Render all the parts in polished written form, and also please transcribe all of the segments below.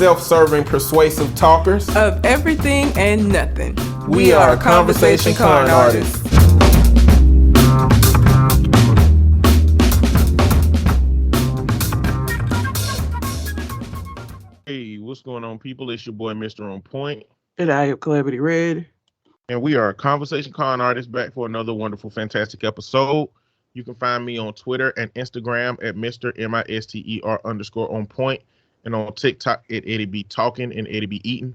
self-serving, persuasive talkers of everything and nothing. We are Conversation Con Artists. Hey, what's going on, people? It's your boy, Mr. On Point. And I am Calamity Red. And we are Conversation Con Artists, back for another wonderful, fantastic episode. You can find me on Twitter and Instagram at Mr. MISTER_on point. And on TikTok at Eddie B Talking and Eddie B Eating.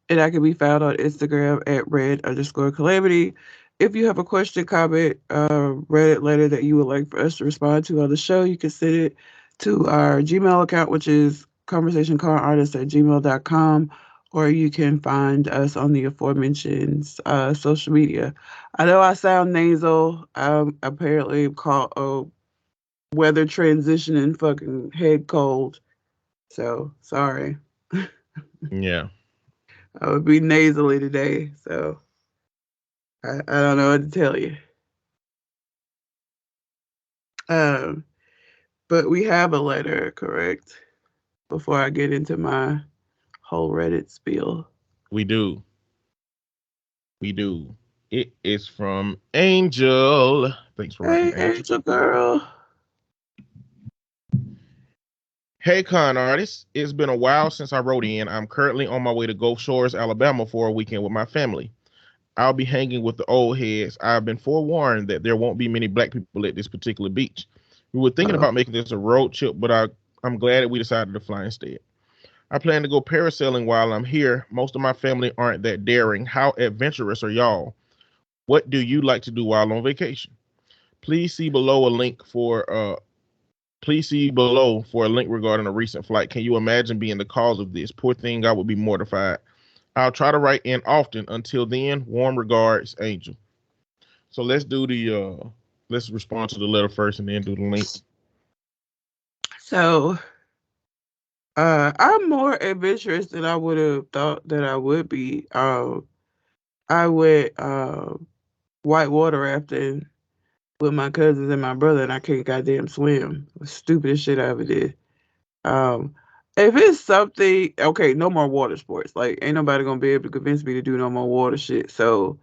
And I can be found on Instagram at Red_Calamity. If you have a question, comment, Reddit letter that you would like for us to respond to on the show, you can send it to our Gmail account, which is conversationconartist@gmail.com, or you can find us on the aforementioned social media. I know I sound nasal. I'm apparently called a weather transition and fucking head cold. So, sorry. Yeah. I would be nasally today, so I don't know what to tell you. But we have a letter, correct? Before I get into my whole Reddit spiel. We do. It is from Angel. Thanks for writing, Angel girl. Hey, con artists. It's been a while since I wrote in. I'm currently on my way to Gulf Shores, Alabama for a weekend with my family. I'll be hanging with the old heads. I've been forewarned that there won't be many black people at this particular beach. We were thinking about making this a road trip, but I'm glad that we decided to fly instead. I plan to go parasailing while I'm here. Most of my family aren't that daring. How adventurous are y'all? What do you like to do while on vacation? Please see below a link for a link regarding a recent flight. Can you imagine being the cause of this? Poor thing, I would be mortified. I'll try to write in often. Until then, warm regards, Angel. So let's respond to the letter first and then do the link. So, I'm more adventurous than I would have thought that I would be. I went whitewater rafting with my cousins and my brother, and I can't goddamn swim. The stupidest shit I ever did. If it's something, okay, no more water sports. Like, ain't nobody gonna be able to convince me to do no more water shit. So,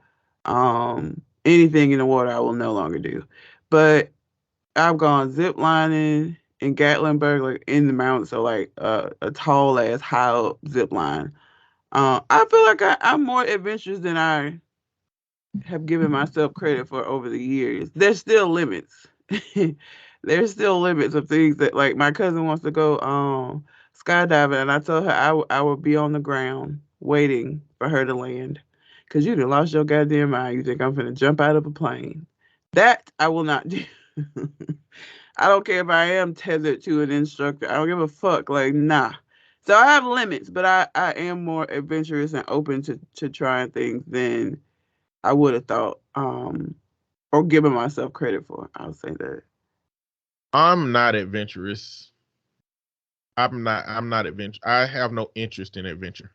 anything in the water I will no longer do. But I've gone zip lining in Gatlinburg, like in the mountains, so like a tall ass high up zip line. I feel like I'm more adventurous than I have given myself credit for over the years. There's still limits. There's still limits of things that, like, my cousin wants to go skydiving, and I told her I would be on the ground waiting for her to land. Because you done lost your goddamn mind. You think I'm finna jump out of a plane. That I will not do. I don't care if I am tethered to an instructor. I don't give a fuck. Like, nah. So I have limits, but I am more adventurous and open to trying things than I would have thought, or given myself credit for. I'll say that. I'm not adventurous. I'm not adventurous. I have no interest in adventure.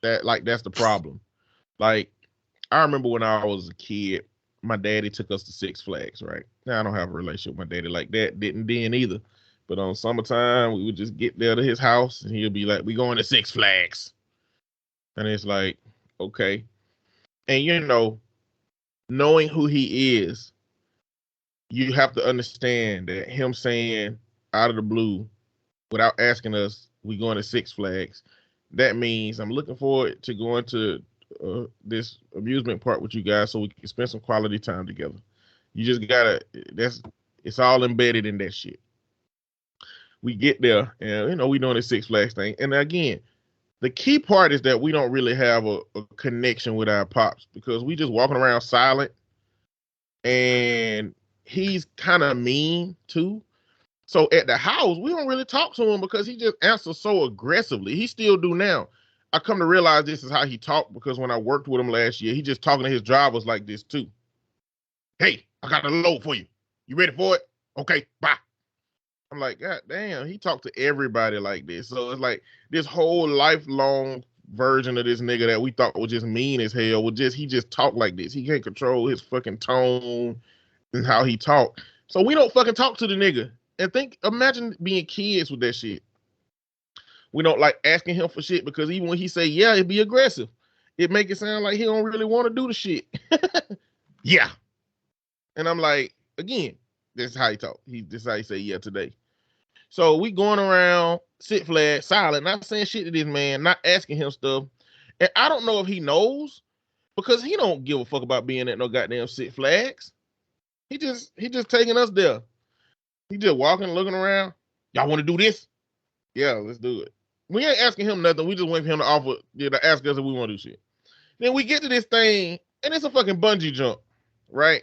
That's the problem. Like, I remember when I was a kid, my daddy took us to Six Flags, right? Now I don't have a relationship with my daddy like that. Didn't then either. But on summertime, we would just get there to his house and he'll be like, we going to Six Flags. And it's like, okay. And you know, knowing who he is, you have to understand that him saying out of the blue, without asking us, we going to Six Flags, that means I'm looking forward to going to this amusement park with you guys so we can spend some quality time together. You just gotta, it's all embedded in that shit. We get there and, you know, we doing the Six Flags thing. And again, the key part is that we don't really have a connection with our pops because we just walking around silent, and he's kind of mean too. So at the house, we don't really talk to him because he just answers so aggressively. He still do now. I come to realize this is how he talked because when I worked with him last year, he just talking to his drivers like this too. Hey, I got a load for you. You ready for it? Okay, bye. I'm like, God damn, he talked to everybody like this. So it's like this whole lifelong version of this nigga that we thought was just mean as hell he just talked like this. He can't control his fucking tone and how he talk. So we don't fucking talk to the nigga. And imagine being kids with that shit. We don't like asking him for shit because even when he say yeah, it'd be aggressive. It make it sound like he don't really want to do the shit. Yeah. And I'm like, again, this is how he talk. This is how he say yeah today. So we going around, sit flat, silent, not saying shit to this man, not asking him stuff. And I don't know if he knows because he don't give a fuck about being at no goddamn Six Flags. He just taking us there. He just walking, looking around. Y'all want to do this? Yeah, let's do it. We ain't asking him nothing. We just wait for him to offer, to ask us if we want to do shit. Then we get to this thing, and it's a fucking bungee jump, right?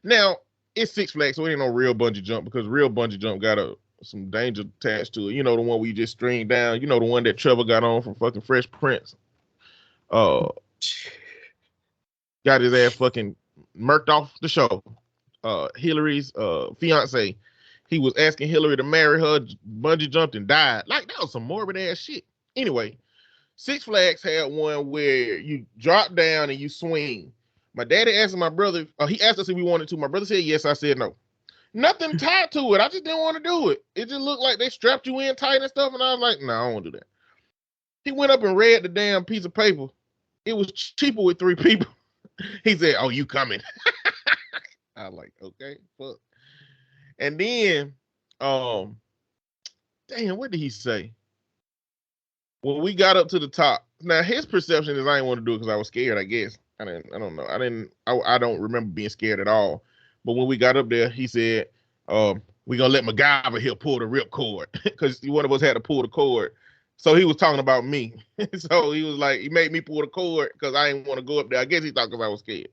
Now, it's Six Flags, so it ain't no real bungee jump because real bungee jump got some danger attached to it. You know, the one where you just string down. You know, the one that Trevor got on from fucking Fresh Prince. Got his ass fucking murked off the show. Hillary's fiance. He was asking Hillary to marry her, bungee jumped and died. Like, that was some morbid ass shit. Anyway, Six Flags had one where you drop down and you swing. My daddy asked my brother, he asked us if we wanted to. My brother said yes, I said no. Nothing tied to it. I just didn't want to do it. It just looked like they strapped you in tight and stuff, and I was like, no, I don't want to do that. He went up and read the damn piece of paper. It was cheaper with 3 people. He said, oh, you coming. I was like, okay, fuck. And then, damn, what did he say? When we got up to the top, now his perception is I didn't want to do it because I was scared, I guess. I don't know. I don't remember being scared at all. But when we got up there, he said, we gonna let MacGyver here pull the rip cord because one of us had to pull the cord. So he was talking about me. So he was like, he made me pull the cord because I didn't want to go up there. I guess he thought because I was scared.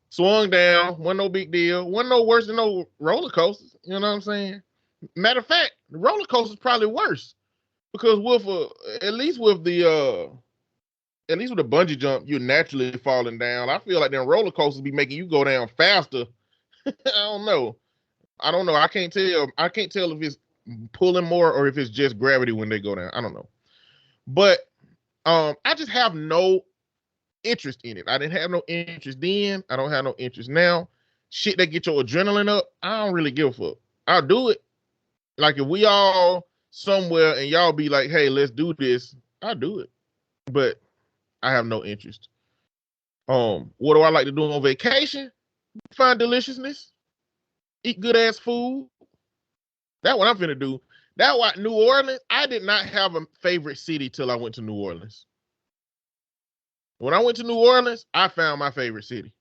Swung down, wasn't no big deal. Wasn't no worse than no roller coasters. You know what I'm saying? Matter of fact, the roller coaster's probably worse because at least with the bungee jump, you're naturally falling down. I feel like them roller coasters be making you go down faster. I don't know. I can't tell. I can't tell if it's pulling more or if it's just gravity when they go down. I don't know. But I just have no interest in it. I didn't have no interest then. I don't have no interest now. Shit that get your adrenaline up, I don't really give a fuck. I'll do it. Like if we all somewhere and y'all be like, hey, let's do this, I'll do it. But I have no interest. What do I like to do on vacation? Find deliciousness. Eat good ass food. That's what I'm finna do. That what New Orleans, I did not have a favorite city till I went to New Orleans. When I went to New Orleans, I found my favorite city.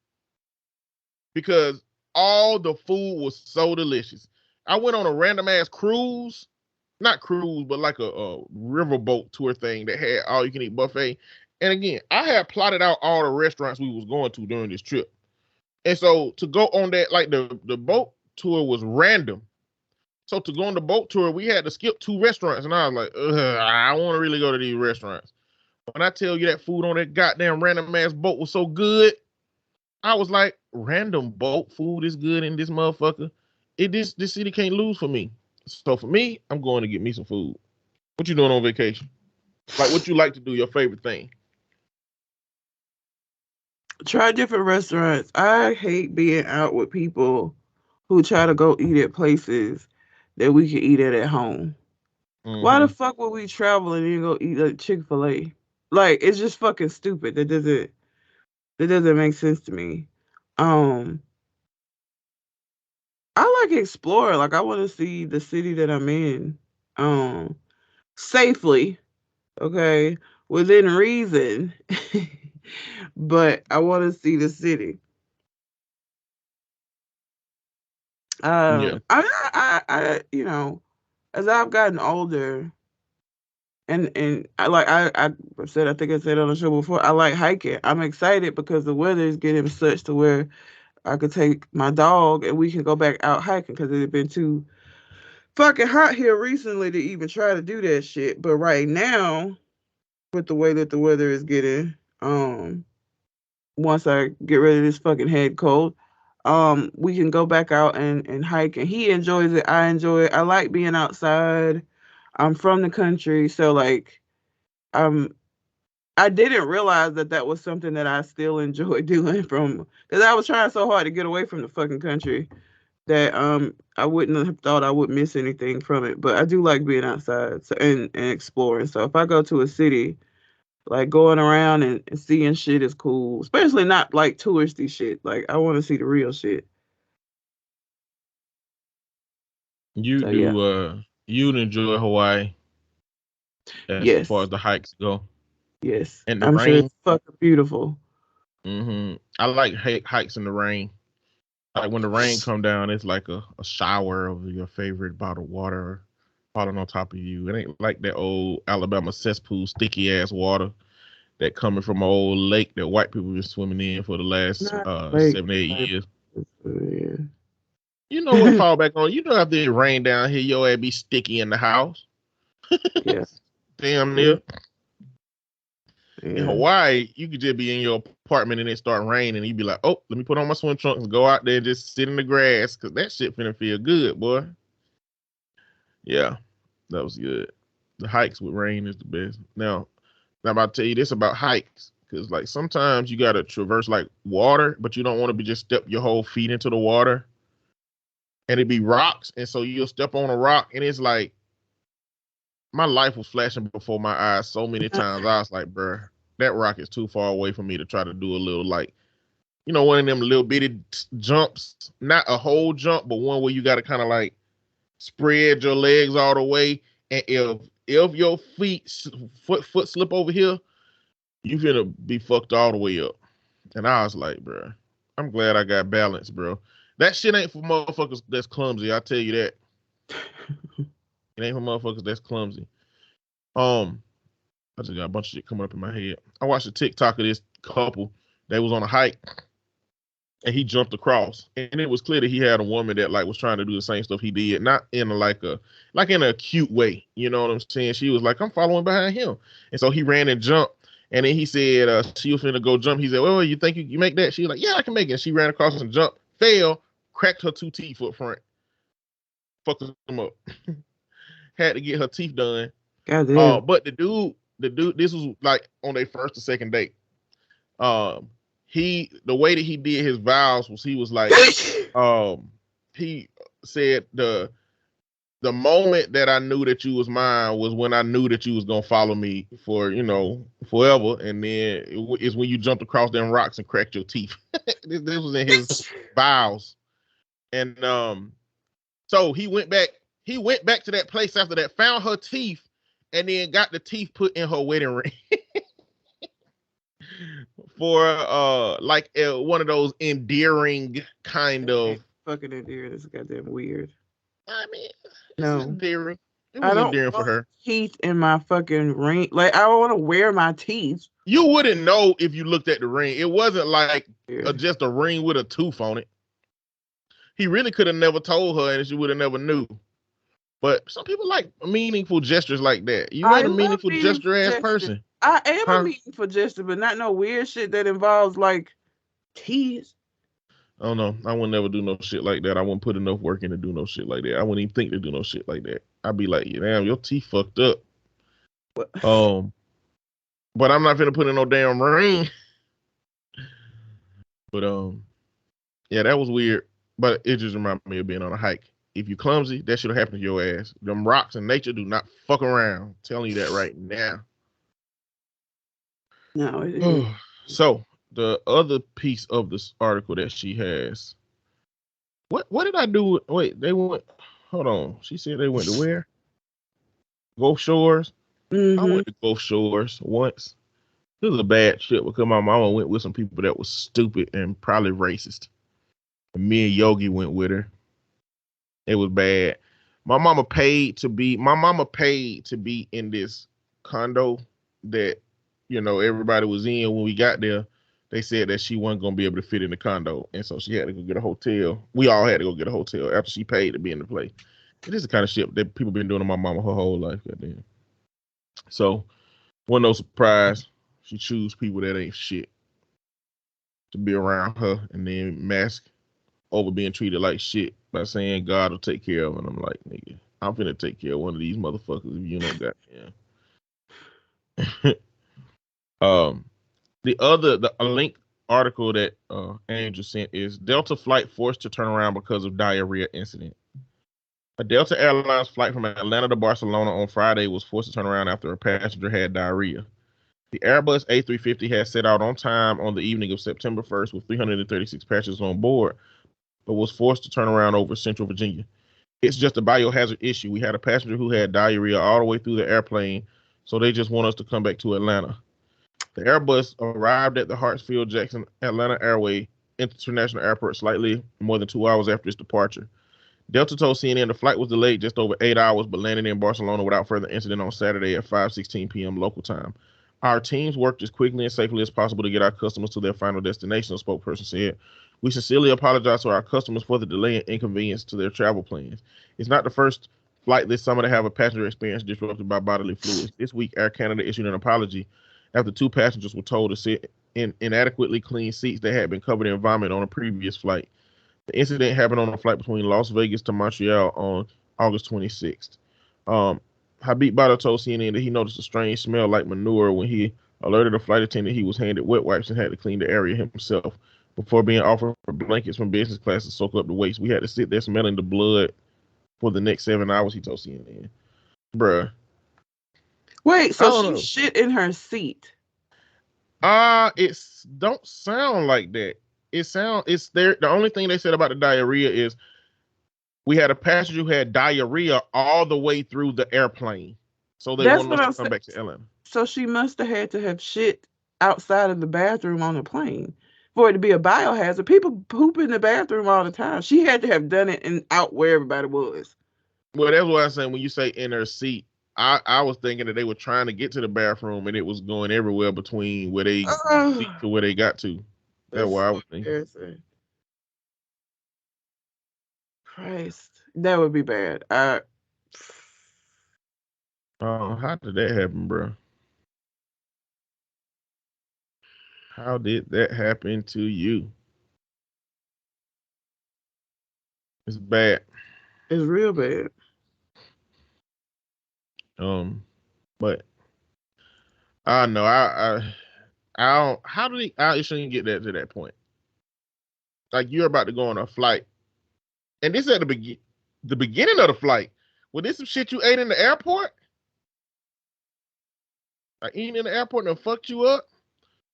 Because all the food was so delicious. I went on a random ass cruise. Not cruise, but like a riverboat tour thing that had all you can eat buffet. And again, I had plotted out all the restaurants we was going to during this trip. And so to go on that, like the boat tour was random. So to go on the boat tour, we had to skip 2 restaurants. And I was like, I want to really go to these restaurants. When I tell you that food on that goddamn random ass boat was so good, I was like, random boat food is good in this motherfucker. This city can't lose for me. So for me, I'm going to get me some food. What you doing on vacation? Like what you like to do, your favorite thing? Try different restaurants. I hate being out with people who try to go eat at places that we can eat at home. Mm-hmm. Why the fuck would we travel and then go eat at Chick-fil-A? Like, it's just fucking stupid. That doesn't make sense to me. I like explore. Like, I want to see the city that I'm in. Safely. Okay. Within reason. But I want to see the city. I as I've gotten older, and I think I said on the show before, I like hiking. I'm excited because the weather is getting such to where I could take my dog and we can go back out hiking because it had been too fucking hot here recently to even try to do that shit. But right now, with the way that the weather is getting, once I get rid of this fucking head cold, we can go back out and hike, and he enjoys it. I enjoy it. I like being outside. I'm from the country, so like, I didn't realize that was something that I still enjoy doing because I was trying so hard to get away from the fucking country that I wouldn't have thought I would miss anything from it. But I do like being outside and exploring. So if I go to a city, like going around and seeing shit is cool. Especially not like touristy shit. Like I want to see the real shit. You So yeah. do you'd enjoy Hawaii as far Yes. as the hikes go. Yes. And the I'm sure rain. it's fucking beautiful. I like hikes in the rain. Like when the rain come down, it's like a shower of your favorite bottled water falling on top of you. It ain't like that old Alabama cesspool sticky ass water that coming from an old lake that white people been swimming in for the last Not like 7-8 years. yeah. You know what fall back on? You know after it rain down here, your ass be sticky in the house. Yeah. Damn near. Yeah. In Hawaii, you could just be in your apartment and it start raining and you be like, oh, let me put on my swim trunks and go out there and just sit in the grass because that shit finna feel good, boy. Yeah, that was good. The hikes with rain is the best. Now I'm about to tell you this about hikes because like sometimes you gotta traverse like water, but you don't want to be just step your whole feet into the water and it be rocks, and so you'll step on a rock and it's like my life was flashing before my eyes so many times. I was like, bruh, that rock is too far away for me to try to do a little like, one of them little bitty jumps, not a whole jump, but one where you got to kind of like spread your legs all the way. And if your foot slip over here, you finna be fucked all the way up. And I was like, bruh, I'm glad I got balance, bro. That shit ain't for motherfuckers that's clumsy. I tell you that. It ain't for motherfuckers that's clumsy. I just got a bunch of shit coming up in my head. I watched a TikTok of this couple. They was on a hike, and he jumped across, and it was clear that he had a woman that like was trying to do the same stuff he did, not in in a cute way. You know what I'm saying? She was like, "I'm following behind him," and so he ran and jumped. And then he said she was finna go jump. He said, "Well, you think you make that?" She was like, "Yeah, I can make it." She ran across and jumped, fell, cracked her 2 teeth up front, fucked them up. Had to get her teeth done. But the dude, this was like on their first or second date. The way that he did his vows was he was like, he said the moment that I knew that you was mine was when I knew that you was gonna follow me for forever, and then it's when you jumped across them rocks and cracked your teeth. this was in his vows, and so he went back to that place after that, found her teeth, and then got the teeth put in her wedding ring for one of those endearing kind of fucking endearing. This is goddamn weird. I mean, no, endearing. It was endearing for her. Teeth in my fucking ring. Like I don't want to wear my teeth. You wouldn't know if you looked at the ring. It wasn't like just a ring with a tooth on it. He really could have never told her, and she would have never knew. But some people like meaningful gestures like that. You ain't a meaningful gesture ass person. I am a meaningful gesture, but not no weird shit that involves like teeth. I don't know. I would never do no shit like that. I wouldn't put enough work in to do no shit like that. I wouldn't even think to do no shit like that. I'd be like, damn, your teeth fucked up. What? But I'm not finna put in no damn ring. But yeah, that was weird. But it just reminded me of being on a hike. If you clumsy, that should have happened to your ass. Them rocks in nature do not fuck around. I'm telling you that right now. No. So the other piece of this article that she has. What did I do? Wait, they went. Hold on. She said they went to where? Gulf Shores. Mm-hmm. I went to Gulf Shores once. It was a bad trip because my mama went with some people that was stupid and probably racist. And me and Yogi went with her. It was bad. My mama paid to be in this condo that, everybody was in when we got there. They said that she wasn't going to be able to fit in the condo. And so she had to go get a hotel. We all had to go get a hotel after she paid to be in the place. This is the kind of shit that people been doing to my mama her whole life. Goddamn. So, wasn't no surprise. She choose people that ain't shit to be around her and then mask over being treated like shit by saying God will take care of them. And I'm like, nigga, I'm finna take care of one of these motherfuckers if you don't got a link article that Angel sent is Delta flight forced to turn around because of diarrhea incident. A Delta Airlines flight from Atlanta to Barcelona on Friday was forced to turn around after a passenger had diarrhea. The Airbus A350 had set out on time on the evening of September 1st with 336 passengers on board, but was forced to turn around over Central Virginia. It's just a biohazard issue. We had a passenger who had diarrhea all the way through the airplane, so they just want us to come back to Atlanta. The Airbus arrived at the Hartsfield-Jackson Atlanta Airway International Airport slightly more than 2 hours after its departure. Delta told CNN the flight was delayed just over 8 hours, but landed in Barcelona without further incident on Saturday at 5:16 p.m. local time. Our teams worked as quickly and safely as possible to get our customers to their final destination, a spokesperson said. We sincerely apologize to our customers for the delay and inconvenience to their travel plans. It's not the first flight this summer to have a passenger experience disrupted by bodily fluids. This week, Air Canada issued an apology after 2 passengers were told to sit in inadequately clean seats that had been covered in vomit on a previous flight. The incident happened on a flight between Las Vegas to Montreal on August 26th. Habib Bada told CNN that he noticed a strange smell like manure when he alerted a flight attendant he was handed wet wipes and had to clean the area himself before being offered blankets from business class to soak up the waste. We had to sit there smelling the blood for the next 7 hours, he told CNN. Bruh. Wait, so she shit in her seat? It don't sound like that. It's there. The only thing they said about the diarrhea is we had a passenger who had diarrhea all the way through the airplane. So they wanted us to come back to Atlanta. So she must have had to have shit outside of the bathroom on the plane for it to be a biohazard. People poop in the bathroom all the time. She had to have done it and out where everybody was. Well, that's what I'm saying. When you say in her seat, I was thinking that they were trying to get to the bathroom and it was going everywhere between where they to where they got to. That's what I was thinking. Christ, that would be bad. How did that happen, bro? How did that happen to you? It's bad. It's real bad. But I know I don't. How do I shouldn't get that to that point? Like you're about to go on a flight, and this is at the beginning of the flight. Was this some shit you ate in the airport? Like eating in the airport and fucked you up?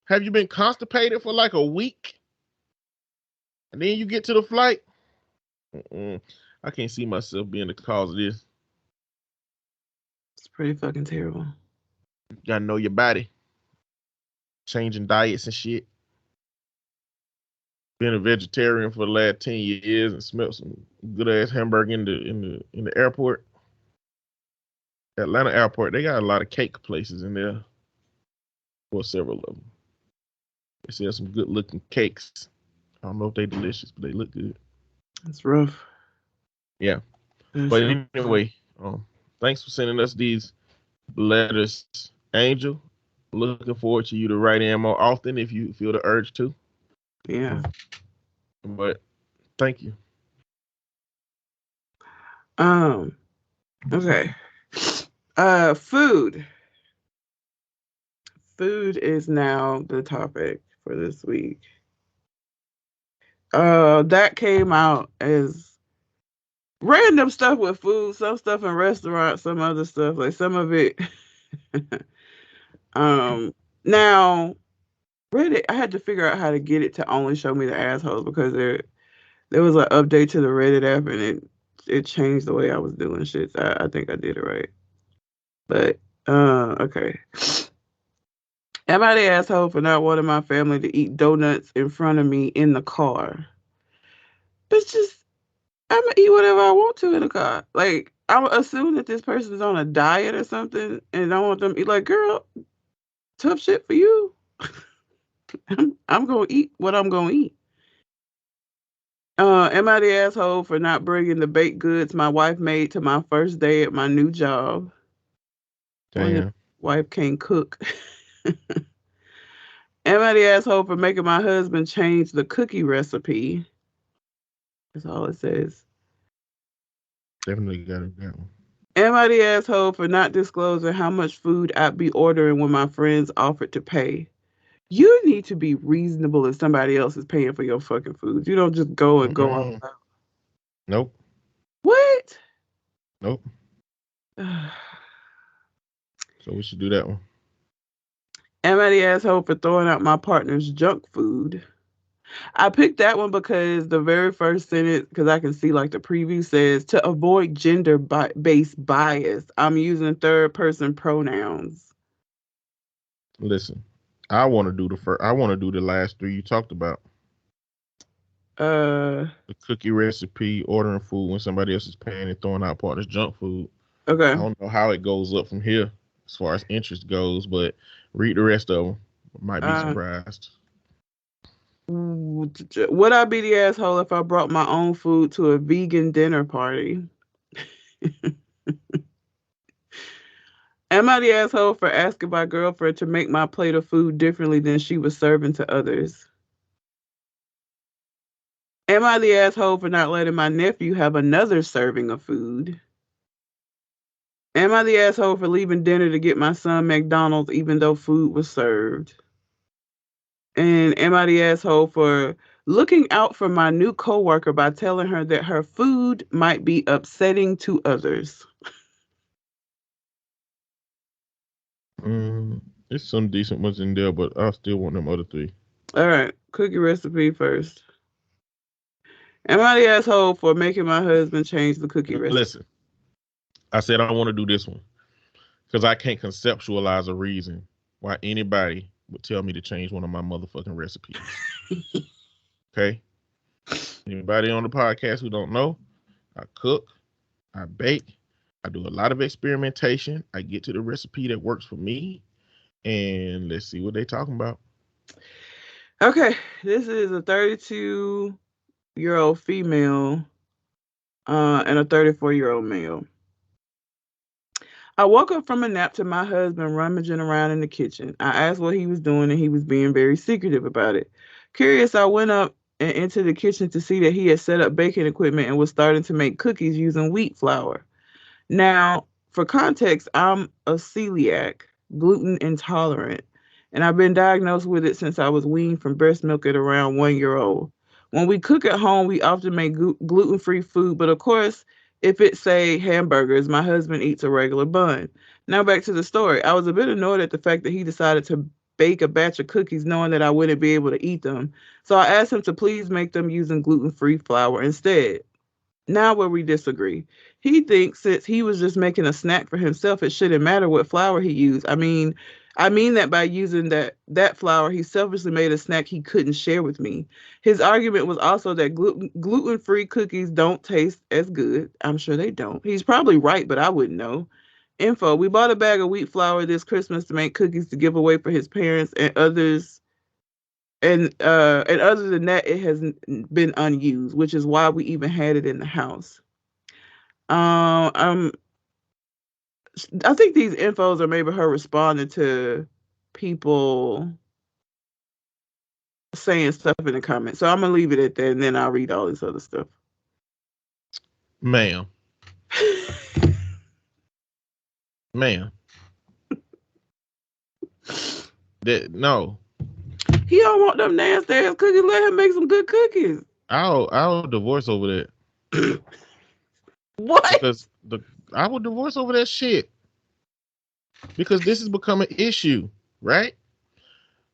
Have you been constipated for like a week? And then you get to the flight? I can't see myself being the cause of this. It's pretty fucking terrible. You gotta know your body. Changing diets and shit. Been a vegetarian for the last 10 years and smelled some good ass hamburger in the airport. Atlanta airport, they got a lot of cake places in there. Well, several of them. They sell some good looking cakes. I don't know if they're delicious, but they look good. It's rough. Yeah. But anyway, thanks for sending us these letters, Angel. Looking forward to you to write in more often if you feel the urge to. Yeah. But thank you. Okay. Food. Food is now the topic for this week. That came out as random stuff with food, some stuff in restaurants, some other stuff, like some of it. Now Reddit, I had to figure out how to get it to only show me the assholes because there was an update to the Reddit app and it changed the way I was doing shit. So I think I did it right. But okay. Am I the asshole for not wanting my family to eat donuts in front of me in the car? It's just I'm gonna eat whatever I want to in the car. Like I'm assuming that this person is on a diet or something, and I want them to eat. Like, girl, tough shit for you. I'm gonna eat what I'm gonna eat. Am I the asshole for not bringing the baked goods my wife made to my first day at my new job? Damn. Wife can't cook. Am I the asshole for making my husband change the cookie recipe? That's all it says. Definitely got it down. Am I the asshole for not disclosing how much food I'd be ordering when my friends offered to pay? You need to be reasonable if somebody else is paying for your fucking food. You don't just go and go all out. Nope. What? Nope. So we should do that one. Am I the asshole for throwing out my partner's junk food? I picked that one because the very first sentence, because I can see like the preview says, to avoid gender-based bias, I'm using third-person pronouns. Listen, I want to do the last three you talked about. The cookie recipe, ordering food when somebody else is paying, and throwing out partner's junk food. Okay. I don't know how it goes up from here as far as interest goes, but read the rest of them. Might be surprised. Would I be the asshole if I brought my own food to a vegan dinner party? Am I the asshole for asking my girlfriend to make my plate of food differently than she was serving to others? Am I the asshole for not letting my nephew have another serving of food? Am I the asshole for leaving dinner to get my son McDonald's even though food was served? And am I the asshole for looking out for my new coworker by telling her that her food might be upsetting to others? It's some decent ones in there, but I still want them other three. All right, cookie recipe first. Am I the asshole for making my husband change the cookie recipe? Listen, I said I want to do this one because I can't conceptualize a reason why anybody would tell me to change one of my motherfucking recipes. Okay? Anybody on the podcast who don't know, I cook, I bake, I do a lot of experimentation. I get to the recipe that works for me, and let's see what they're talking about. Okay, this is a 32-year-old female and a 34-year-old male. I woke up from a nap to my husband rummaging around in the kitchen. I asked what he was doing, and he was being very secretive about it. Curious, I went up and into the kitchen to see that he had set up baking equipment and was starting to make cookies using wheat flour. Now, for context, I'm a celiac, gluten intolerant, and I've been diagnosed with it since I was weaned from breast milk at around 1 year old. When we cook at home, we often make gluten-free food, but of course, if it's, say, hamburgers, my husband eats a regular bun. Now back to the story. I was a bit annoyed at the fact that he decided to bake a batch of cookies knowing that I wouldn't be able to eat them. So I asked him to please make them using gluten-free flour instead. Now where we disagree. He thinks since he was just making a snack for himself, it shouldn't matter what flour he used. I mean that by using that flour, he selfishly made a snack he couldn't share with me. His argument was also that gluten-free cookies don't taste as good. I'm sure they don't. He's probably right, but I wouldn't know. Info: we bought a bag of wheat flour this Christmas to make cookies to give away for his parents and others. And other than that, it has been unused, which is why we even had it in the house. I think these infos are maybe her responding to people saying stuff in the comments. So I'm gonna leave it at that, and then I'll read all this other stuff. Ma'am. No. He don't want them nasty ass cookies. Let him make some good cookies. I'll divorce over that. What? Because I will divorce over that shit. Because this has become an issue, right?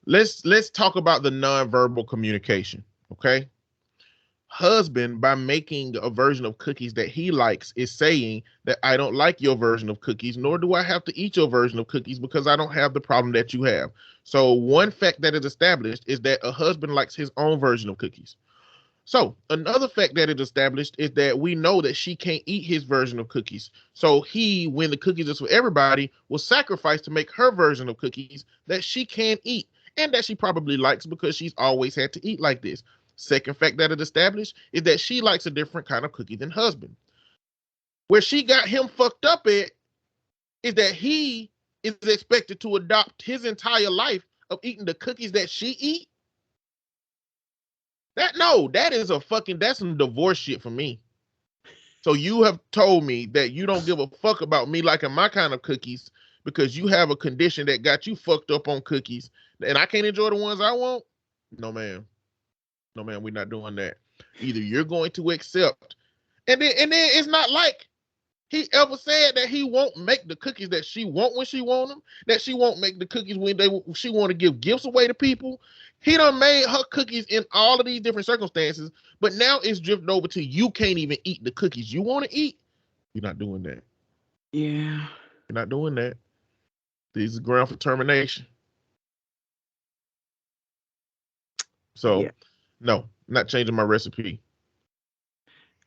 Let's talk about the nonverbal communication, okay? Husband, by making a version of cookies that he likes, is saying that I don't like your version of cookies, nor do I have to eat your version of cookies because I don't have the problem that you have. So one fact that is established is that a husband likes his own version of cookies. So another fact that is established is that we know that she can't eat his version of cookies. So he, when the cookies is for everybody, will sacrifice to make her version of cookies that she can eat and that she probably likes because she's always had to eat like this. Second fact that is established is that she likes a different kind of cookie than husband. Where she got him fucked up at is that he is expected to adopt his entire life of eating the cookies that she eat. That's some divorce shit for me. So you have told me that you don't give a fuck about me liking my kind of cookies. because you have a condition that got you fucked up on cookies, and I can't enjoy the ones I want. No, ma'am. No, ma'am, we're not doing that. Either you're going to accept, and then it's not like he ever said that he won't make the cookies that she want when she want them, that she won't make the cookies when she want to give gifts away to people. He done made her cookies in all of these different circumstances, but now it's drifted over to you can't even eat the cookies you want to eat. You're not doing that. Yeah. You're not doing that. These are ground for termination. So, Yeah. no, not changing my recipe.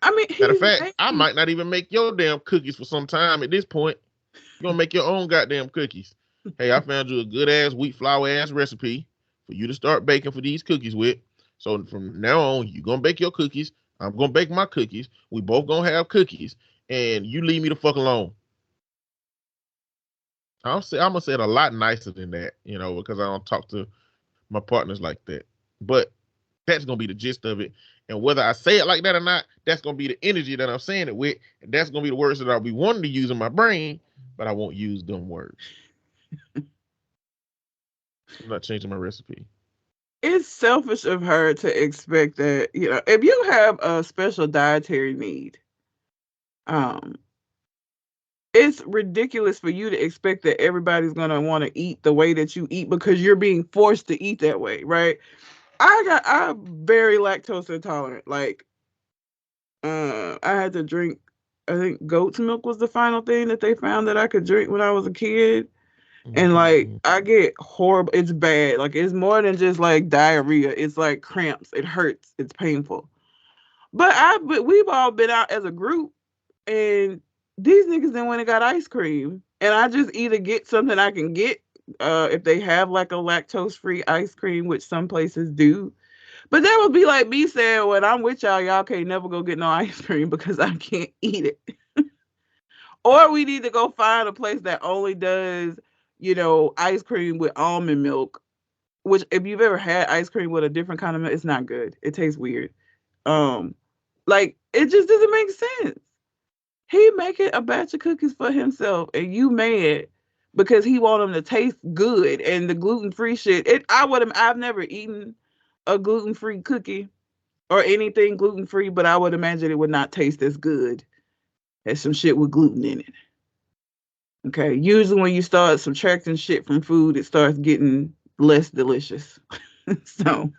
I mean, Matter of fact, I might not even make your damn cookies for some time at this point. You're going to make your own goddamn cookies. Hey, I found you a good ass wheat flour ass recipe for you to start baking for these cookies with. So from now on, you're going to bake your cookies. I'm going to bake my cookies. We both going to have cookies. And you leave me the fuck alone. I'm going to say it a lot nicer than that, you know, because I don't talk to my partners like that. But that's going to be the gist of it. And whether I say it like that or not, that's going to be the energy that I'm saying it with. And that's going to be the words that I'll be wanting to use in my brain, but I won't use them words. I'm not changing my recipe. It's selfish of her to expect that, you know, if you have a special dietary need, it's ridiculous for you to expect that everybody's going to want to eat the way that you eat because you're being forced to eat that way, right? I'm very lactose intolerant. Like, I had to drink, I think goat's milk was the final thing that they found that I could drink when I was a kid. And like, I get horrible. It's bad. Like, it's more than just like diarrhea. It's like cramps. It hurts. It's painful. But we've all been out as a group, and these niggas then went and got ice cream, and I just either get something I can get if they have like a lactose-free ice cream, which some places do. But that would be like me saying, when I'm with y'all can't never go get no ice cream because I can't eat it. Or we need to go find a place that only does, you know, ice cream with almond milk, which if you've ever had ice cream with a different kind of milk, it's not good. It tastes weird. Like, it just doesn't make sense. He making a batch of cookies for himself, and you mad because he want them to taste good, and the gluten-free shit. I've never eaten a gluten-free cookie or anything gluten-free, but I would imagine it would not taste as good as some shit with gluten in it. Okay. Usually when you start subtracting shit from food, it starts getting less delicious. So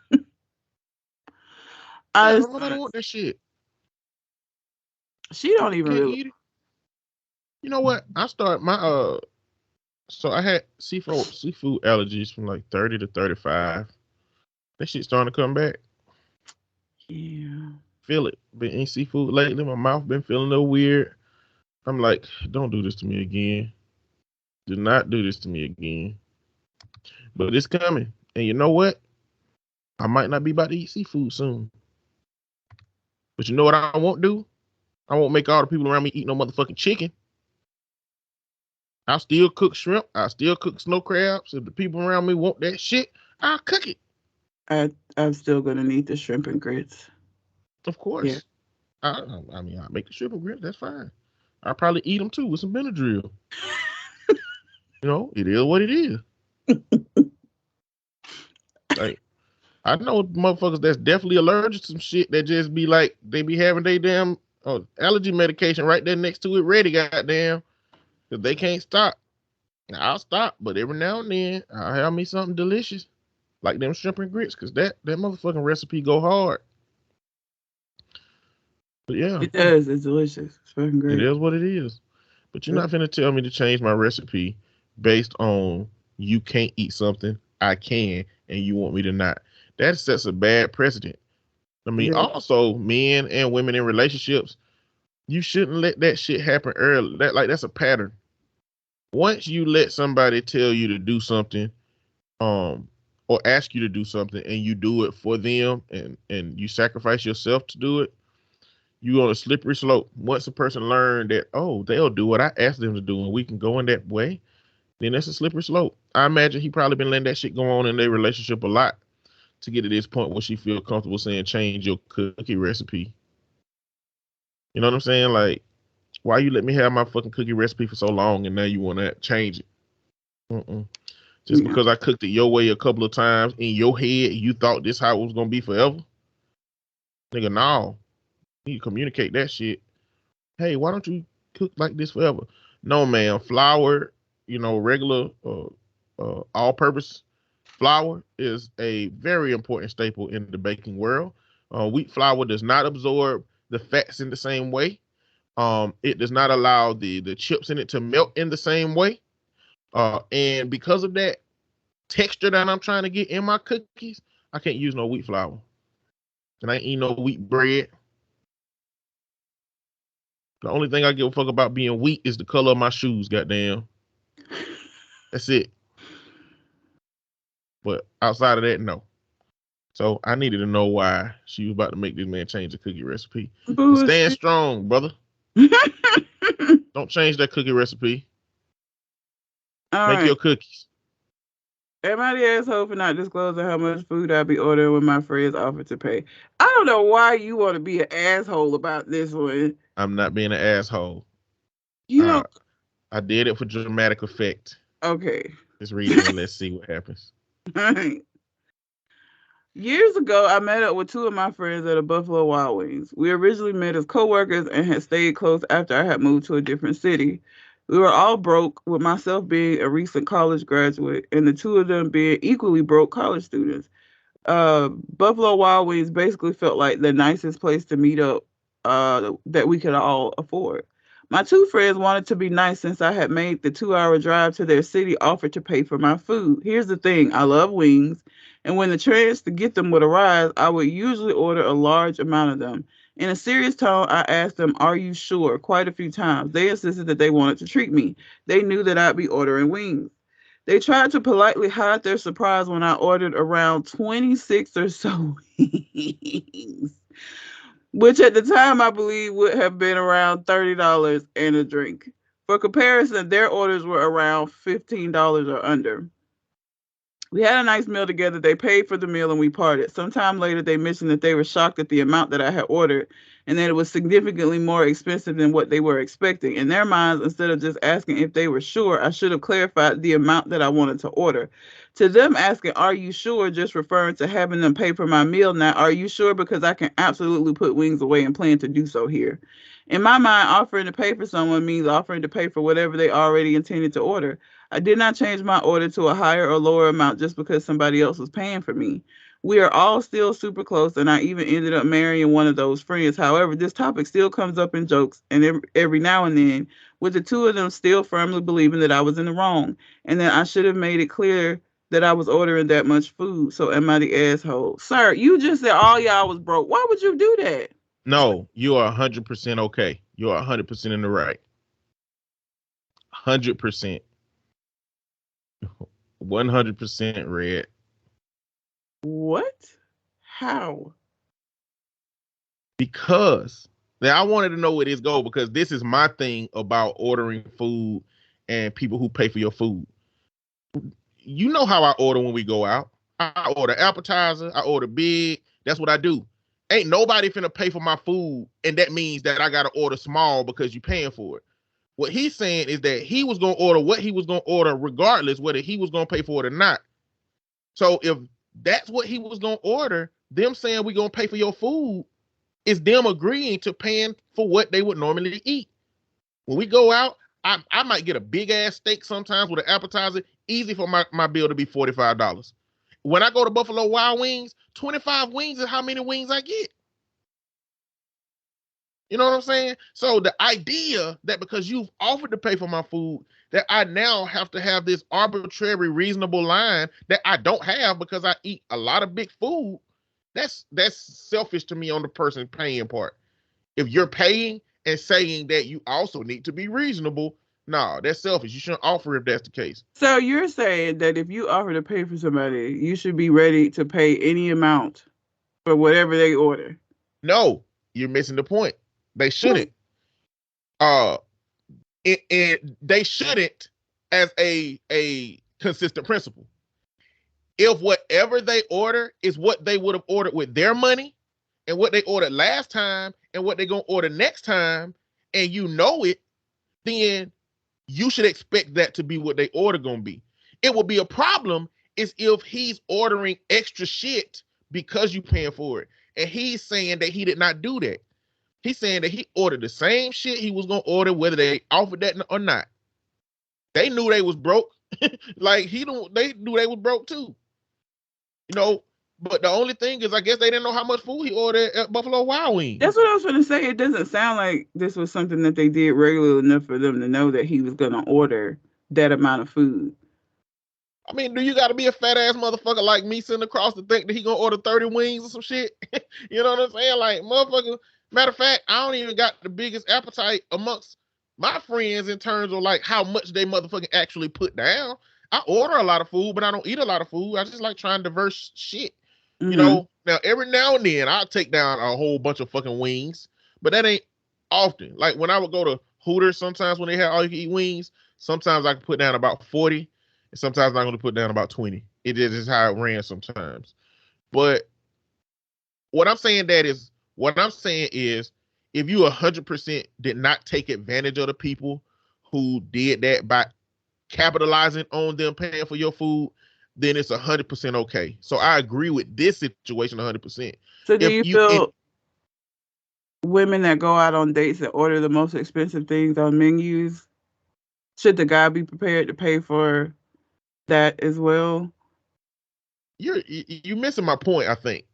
nobody want that shit. She don't even really eat it. You know what? I started my so I had seafood allergies from like 30 to 35. That shit starting to come back. Yeah. Feel it. Been eating seafood lately. My mouth been feeling a little weird. I'm like, don't do this to me again. Do not do this to me again. But it's coming. And you know what? I might not be about to eat seafood soon. But you know what I won't do? I won't make all the people around me eat no motherfucking chicken. I'll still cook shrimp. I'll still cook snow crabs. If the people around me want that shit, I'll cook it. I'm still going to need the shrimp and grits. Of course. Yeah. I mean, I'll make the shrimp and grits. That's fine. I'll probably eat them too with some Benadryl. You know, it is what it is. Like, I know motherfuckers that's definitely allergic to some shit that just be like, they be having their damn allergy medication right there next to it ready, goddamn. Because they can't stop. I'll stop, but every now and then I'll have me something delicious. Like them shrimp and grits, because that motherfucking recipe go hard. But yeah. It does. It's delicious. It's fucking great. It is what it is. But you're not finna tell me to change my recipe based on you can't eat something, I can, and you want me to not. That sets a bad precedent. I mean, also, men and women in relationships, you shouldn't let that shit happen early. That's a pattern. Once you let somebody tell you to do something, or ask you to do something, and you do it for them, and you sacrifice yourself to do it, you're on a slippery slope. Once a person learns that, oh, they'll do what I asked them to do, and we can go in that way, then that's a slippery slope. I imagine he probably been letting that shit go on in their relationship a lot to get to this point where she feel comfortable saying, change your cookie recipe. You know what I'm saying? Like, why you let me have my fucking cookie recipe for so long and now you want to change it? Mm-mm. Just because I cooked it your way a couple of times in your head, you thought this how it was gonna be forever. Nigga, no. You need to communicate that shit. Hey, why don't you cook like this forever? No, man. Flour, regular all-purpose flour is a very important staple in the baking world. Wheat flour does not absorb the fats in the same way. It does not allow the chips in it to melt in the same way. And because of that texture that I'm trying to get in my cookies, I can't use no wheat flour. And I ain't eat no wheat bread. The only thing I give a fuck about being wheat is the color of my shoes, goddamn. That's it. But outside of that, no. So I needed to know why she was about to make this man change the cookie recipe. Stand strong, brother. Don't change that cookie recipe. Make your cookies. Am I the asshole for not disclosing how much food I be ordering when my friends offer to pay? I don't know why you want to be an asshole about this one. I'm not being an asshole. I did it for dramatic effect. Okay. Just read it and let's see what happens. All right. Years ago, I met up with two of my friends at a Buffalo Wild Wings. We originally met as co-workers and had stayed close after I had moved to a different city. We were all broke, with myself being a recent college graduate and the two of them being equally broke college students. Buffalo Wild Wings basically felt like the nicest place to meet up that we could all afford. My two friends wanted to be nice since I had made the 2-hour drive to their city, offered to pay for my food. Here's the thing, I love wings, and when the chance to get them would arise, I would usually order a large amount of them. In a serious tone, I asked them, "Are you sure?" quite a few times. They insisted that they wanted to treat me. They knew that I'd be ordering wings. They tried to politely hide their surprise when I ordered around 26 or so wings, which at the time I believe would have been around $30 and a drink. For comparison, their orders were around $15 or under. We had a nice meal together. They paid for the meal and we parted. Sometime later, they mentioned that they were shocked at the amount that I had ordered and that it was significantly more expensive than what they were expecting. In their minds, instead of just asking if they were sure, I should have clarified the amount that I wanted to order. To them, asking, "Are you sure?" just referring to having them pay for my meal. Now, "Are you sure?" because I can absolutely put wings away and plan to do so here. In my mind, offering to pay for someone means offering to pay for whatever they already intended to order. I did not change my order to a higher or lower amount just because somebody else was paying for me. We are all still super close, and I even ended up marrying one of those friends. However, this topic still comes up in jokes and every now and then, with the two of them still firmly believing that I was in the wrong and that I should have made it clear that I was ordering that much food. So am I the asshole? Sir, you just said all y'all was broke. Why would you do that? No, you are 100% okay. You are 100% in the right. 100%. 100% red. What? How? Because now I wanted to know where this go, because this is my thing about ordering food and people who pay for your food. You know how I order when we go out. I order appetizer. I order big. That's what I do. Ain't nobody finna pay for my food, and that means that I gotta order small because you paying for it. What he's saying is that he was gonna order what he was gonna order regardless whether he was gonna pay for it or not. So if that's what he was gonna order, them saying we gonna pay for your food is them agreeing to paying for what they would normally eat. When we go out, I might get a big ass steak sometimes with an appetizer, easy for my bill to be $45. When I go to Buffalo Wild Wings, 25 wings is how many wings I get. You know what I'm saying? So the idea that because you've offered to pay for my food, that I now have to have this arbitrary, reasonable line that I don't have because I eat a lot of big food, that's selfish to me on the person paying part. If you're paying and saying that you also need to be reasonable, no, that's selfish. You shouldn't offer if that's the case. So you're saying that if you offer to pay for somebody, you should be ready to pay any amount for whatever they order? No, you're missing the point. They shouldn't. They shouldn't as a consistent principle. If whatever they order is what they would have ordered with their money and what they ordered last time and what they're going to order next time, and you know it, then you should expect that to be what they order going to be. It would be a problem is if he's ordering extra shit because you paying for it. And he's saying that he did not do that. He's saying that he ordered the same shit he was gonna order whether they offered that or not. They knew they was broke. Like they knew they was broke too. You know, but the only thing is I guess they didn't know how much food he ordered at Buffalo Wild Wings. That's what I was going to say. It doesn't sound like this was something that they did regularly enough for them to know that he was going to order that amount of food. I mean, do you got to be a fat ass motherfucker like me sitting across to think that he gonna order 30 wings or some shit? You know what I'm saying? Like, motherfucker. Matter of fact, I don't even got the biggest appetite amongst my friends in terms of like how much they motherfucking actually put down. I order a lot of food, but I don't eat a lot of food. I just like trying diverse shit. You know, now every now and then I'll take down a whole bunch of fucking wings, but that ain't often. Like when I would go to Hooters, sometimes when they had all you can eat wings, sometimes I can put down about 40, and sometimes I'm going to put down about 20. It is how it ran sometimes. But what I'm saying is if you 100% did not take advantage of the people who did that by capitalizing on them paying for your food, then it's 100% okay. So I agree with this situation 100%. So do you feel women that go out on dates and order the most expensive things on menus, should the guy be prepared to pay for that as well? You're missing my point, I think.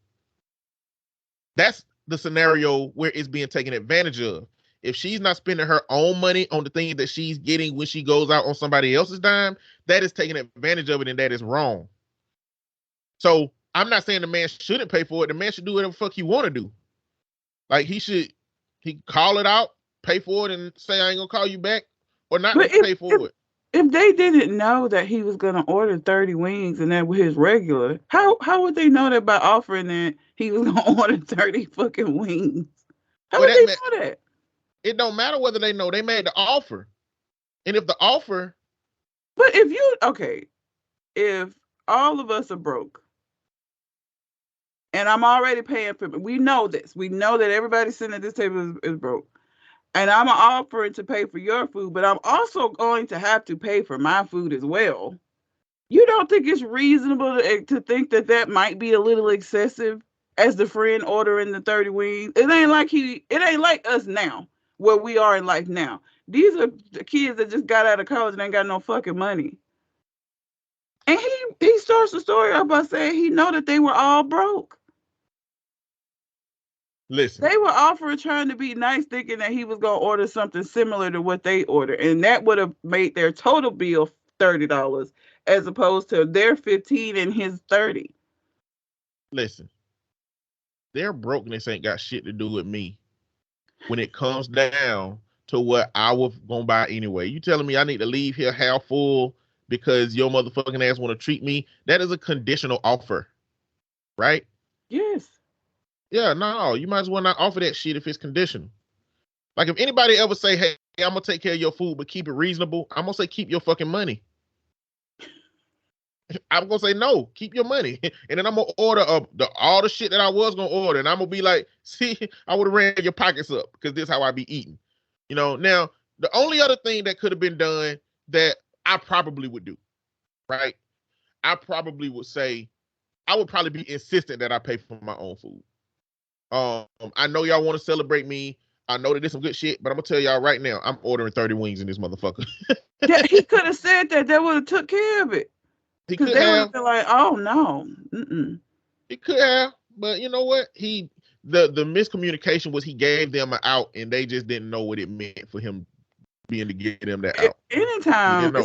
That's the scenario where it's being taken advantage of. If she's not spending her own money on the things that she's getting when she goes out on somebody else's dime, that is taking advantage of it, and that is wrong. So I'm not saying the man shouldn't pay for it. The man should do whatever the fuck he want to do. Like he call it out, pay for it, and say I ain't gonna call you back, or not pay for it. If they didn't know that he was gonna order 30 wings and that was his regular, how would they know that by offering that he was gonna order 30 fucking wings? How would they know that? It don't matter whether they know. They made the offer. And if the offer... But if all of us are broke, and I'm already paying for it, we know this. We know that everybody sitting at this table is broke. And I'm offering to pay for your food, but I'm also going to have to pay for my food as well. You don't think it's reasonable to think that might be a little excessive as the friend ordering the 30 wings? It ain't like us now, where we are in life now. These are the kids that just got out of college and ain't got no fucking money. And he starts the story up by saying he know that they were all broke. Listen. They were offering, trying to be nice, thinking that he was going to order something similar to what they ordered. And that would have made their total bill $30 as opposed to their $15 and his $30. Listen, their brokenness ain't got shit to do with me when it comes down to what I was going to buy anyway. You telling me I need to leave here half full because your motherfucking ass want to treat me? That is a conditional offer, right? Yes. Yeah, no, you might as well not offer that shit if it's conditional. Like if anybody ever say, hey, I'm going to take care of your food, but keep it reasonable, I'm going to say, keep your fucking money. I'm going to say, no, keep your money. And then I'm going to order all the shit that I was going to order. And I'm going to be like, see, I would have ran your pockets up because this is how I be eating. You know, now, the only other thing that could have been done that I probably would do, right? I probably would say, I would probably be insistent that I pay for my own food. I know y'all want to celebrate me. I know that there's some good shit, but I'm gonna tell y'all right now, I'm ordering 30 wings in this motherfucker. Yeah, he could have said that. They would have took care of it. Because they would have been like, oh no. Mm-mm. He could have, but you know what? The miscommunication was he gave them an out, and they just didn't know what it meant for him being to get them that out. Anytime,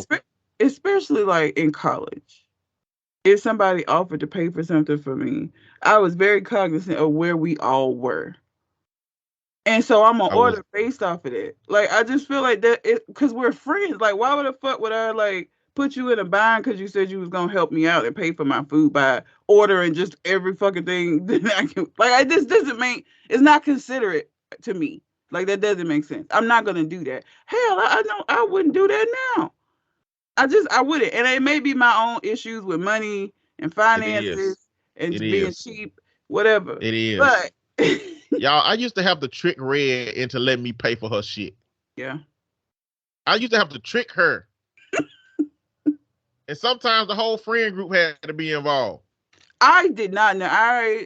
especially like in college. If somebody offered to pay for something for me, I was very cognizant of where we all were. And so I'm going to order based off of that. Like, I just feel like that, because we're friends. Like, why would the fuck would I, like, put you in a bind because you said you was going to help me out and pay for my food by ordering just every fucking thing that I can. Like, this doesn't it's not considerate to me. Like, that doesn't make sense. I'm not going to do that. Hell, I know I wouldn't do that now. I wouldn't. And it may be my own issues with money and finances and being cheap, whatever. It is. But y'all, I used to have to trick Red into letting me pay for her shit. Yeah. I used to have to trick her. And sometimes the whole friend group had to be involved. I did not know.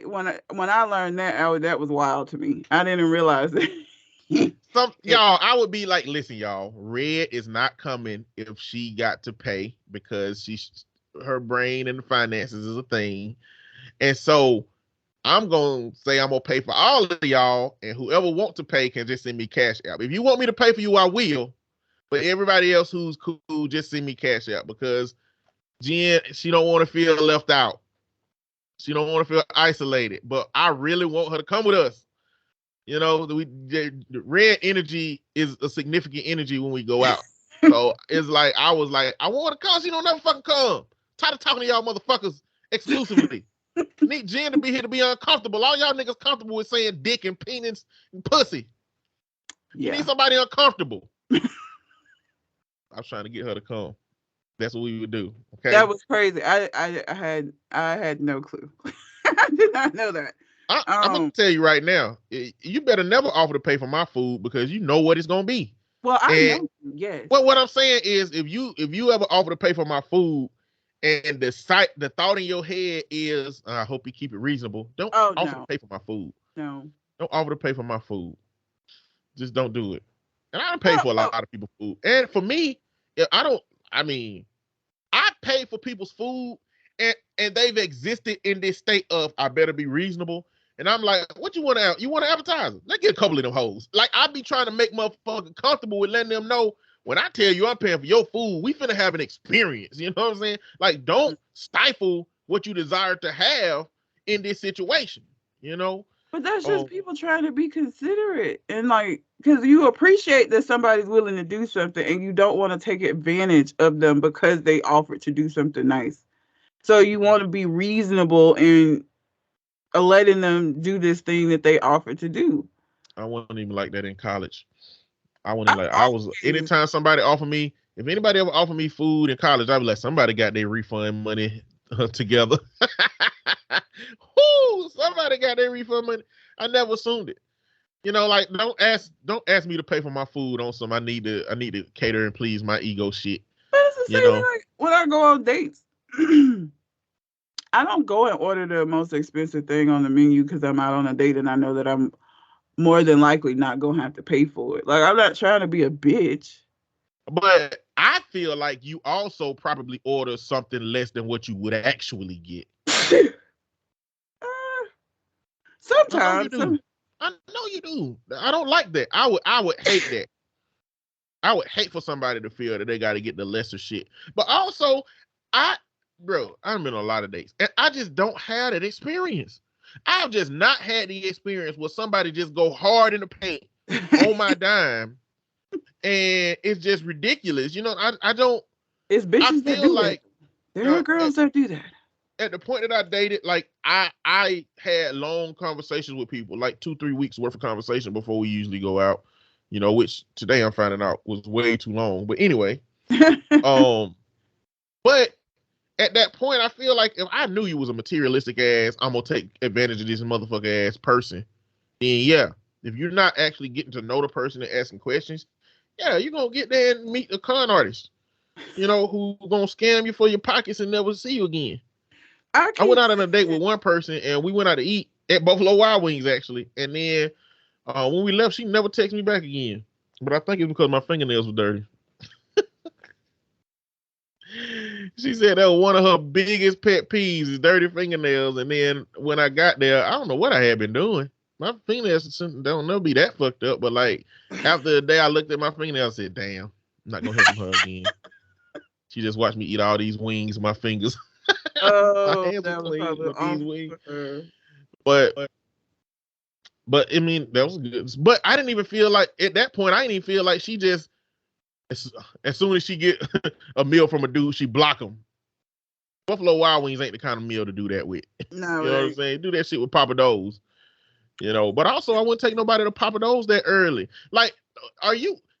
When I learned that, that was wild to me. I didn't realize it. Y'all, I would be like, listen, y'all, Red is not coming if she got to pay because her brain and the finances is a thing. And so I'm gonna say I'm gonna pay for all of y'all, and whoever want to pay can just send me cash out. If you want me to pay for you, I will. But everybody else who's cool, just send me cash out because Jen, she don't want to feel left out. She don't want to feel isolated. But I really want her to come with us. You know, the Red energy is a significant energy when we go out. So it's like I was like, I want her to come. She don't never fucking come. Tired of talking to y'all motherfuckers exclusively. Need Jen to be here to be uncomfortable. All y'all niggas comfortable with saying dick and penis and pussy. Yeah. You need somebody uncomfortable. I was trying to get her to come. That's what we would do. Okay. That was crazy. I had no clue. I did not know that. I'm gonna tell you right now, you better never offer to pay for my food because you know what it's gonna be. Well, I know. Yes. Well, what I'm saying is, if you ever offer to pay for my food, and the thought in your head is, I hope you keep it reasonable. Don't offer to pay for my food. No. Don't offer to pay for my food. Just don't do it. And I don't pay for a lot of people's food. And for me, I pay for people's food and they've existed in this state of I better be reasonable. And I'm like, what you want to you want to advertise? Let's get a couple of them hoes. Like I be trying to make motherfuckers comfortable with letting them know when I tell you I'm paying for your food, we finna have an experience. You know what I'm saying? Like don't stifle what you desire to have in this situation, you know? But that's just people trying to be considerate and like, because you appreciate that somebody's willing to do something and you don't want to take advantage of them because they offered to do something nice. So you want to be reasonable in letting them do this thing that they offered to do. I wasn't even like that in college. Anytime somebody offered me, if anybody ever offered me food in college, I'd be like, somebody got their refund money together. Whoo, somebody got their refund money. I never assumed it. You know, like don't ask me to pay for my food on some I need to cater and please my ego shit. But it's the same like when I go on dates. I don't go and order the most expensive thing on the menu because I'm out on a date and I know that I'm more than likely not gonna have to pay for it. Like I'm not trying to be a bitch. But I feel like you also probably order something less than what you would actually get. Sometimes. I know you do. I don't like that. I would hate that. I would hate for somebody to feel that they got to get the lesser shit. But also, I've been on a lot of dates, and I just don't have that experience. I've just not had the experience where somebody just go hard in the paint on my dime, and it's just ridiculous. You know, I don't. It's bitches that do like that. There are girls that do that. At the point that I dated, like I had long conversations with people, like 2-3 weeks worth of conversation before we usually go out, you know, which today I'm finding out was way too long. But anyway, but at that point, I feel like if I knew you was a materialistic ass, I'm gonna take advantage of this motherfucker ass person. Then yeah, if you're not actually getting to know the person and asking questions, yeah, you're gonna get there and meet a con artist, you know, who gonna scam you for your pockets and never see you again. I went out on a date with one person and we went out to eat at Buffalo Wild Wings actually. And then when we left, she never texted me back again. But I think it's because my fingernails were dirty. She said that was one of her biggest pet peeves is dirty fingernails. And then when I got there, I don't know what I had been doing. My fingernails don't know be that fucked up. But like after the day I looked at my fingernails and said, damn, I'm not going to help her again. She just watched me eat all these wings with my fingers. Oh, that was probably but I mean that was good. But I didn't even feel like at that point. I didn't even feel like she just as soon as she get a meal from a dude, she block him. Buffalo Wild Wings ain't the kind of meal to do that with. No, you know what I'm saying? Do that shit with Papa Do's. You know, but also I wouldn't take nobody to Papa Do's that early. Like,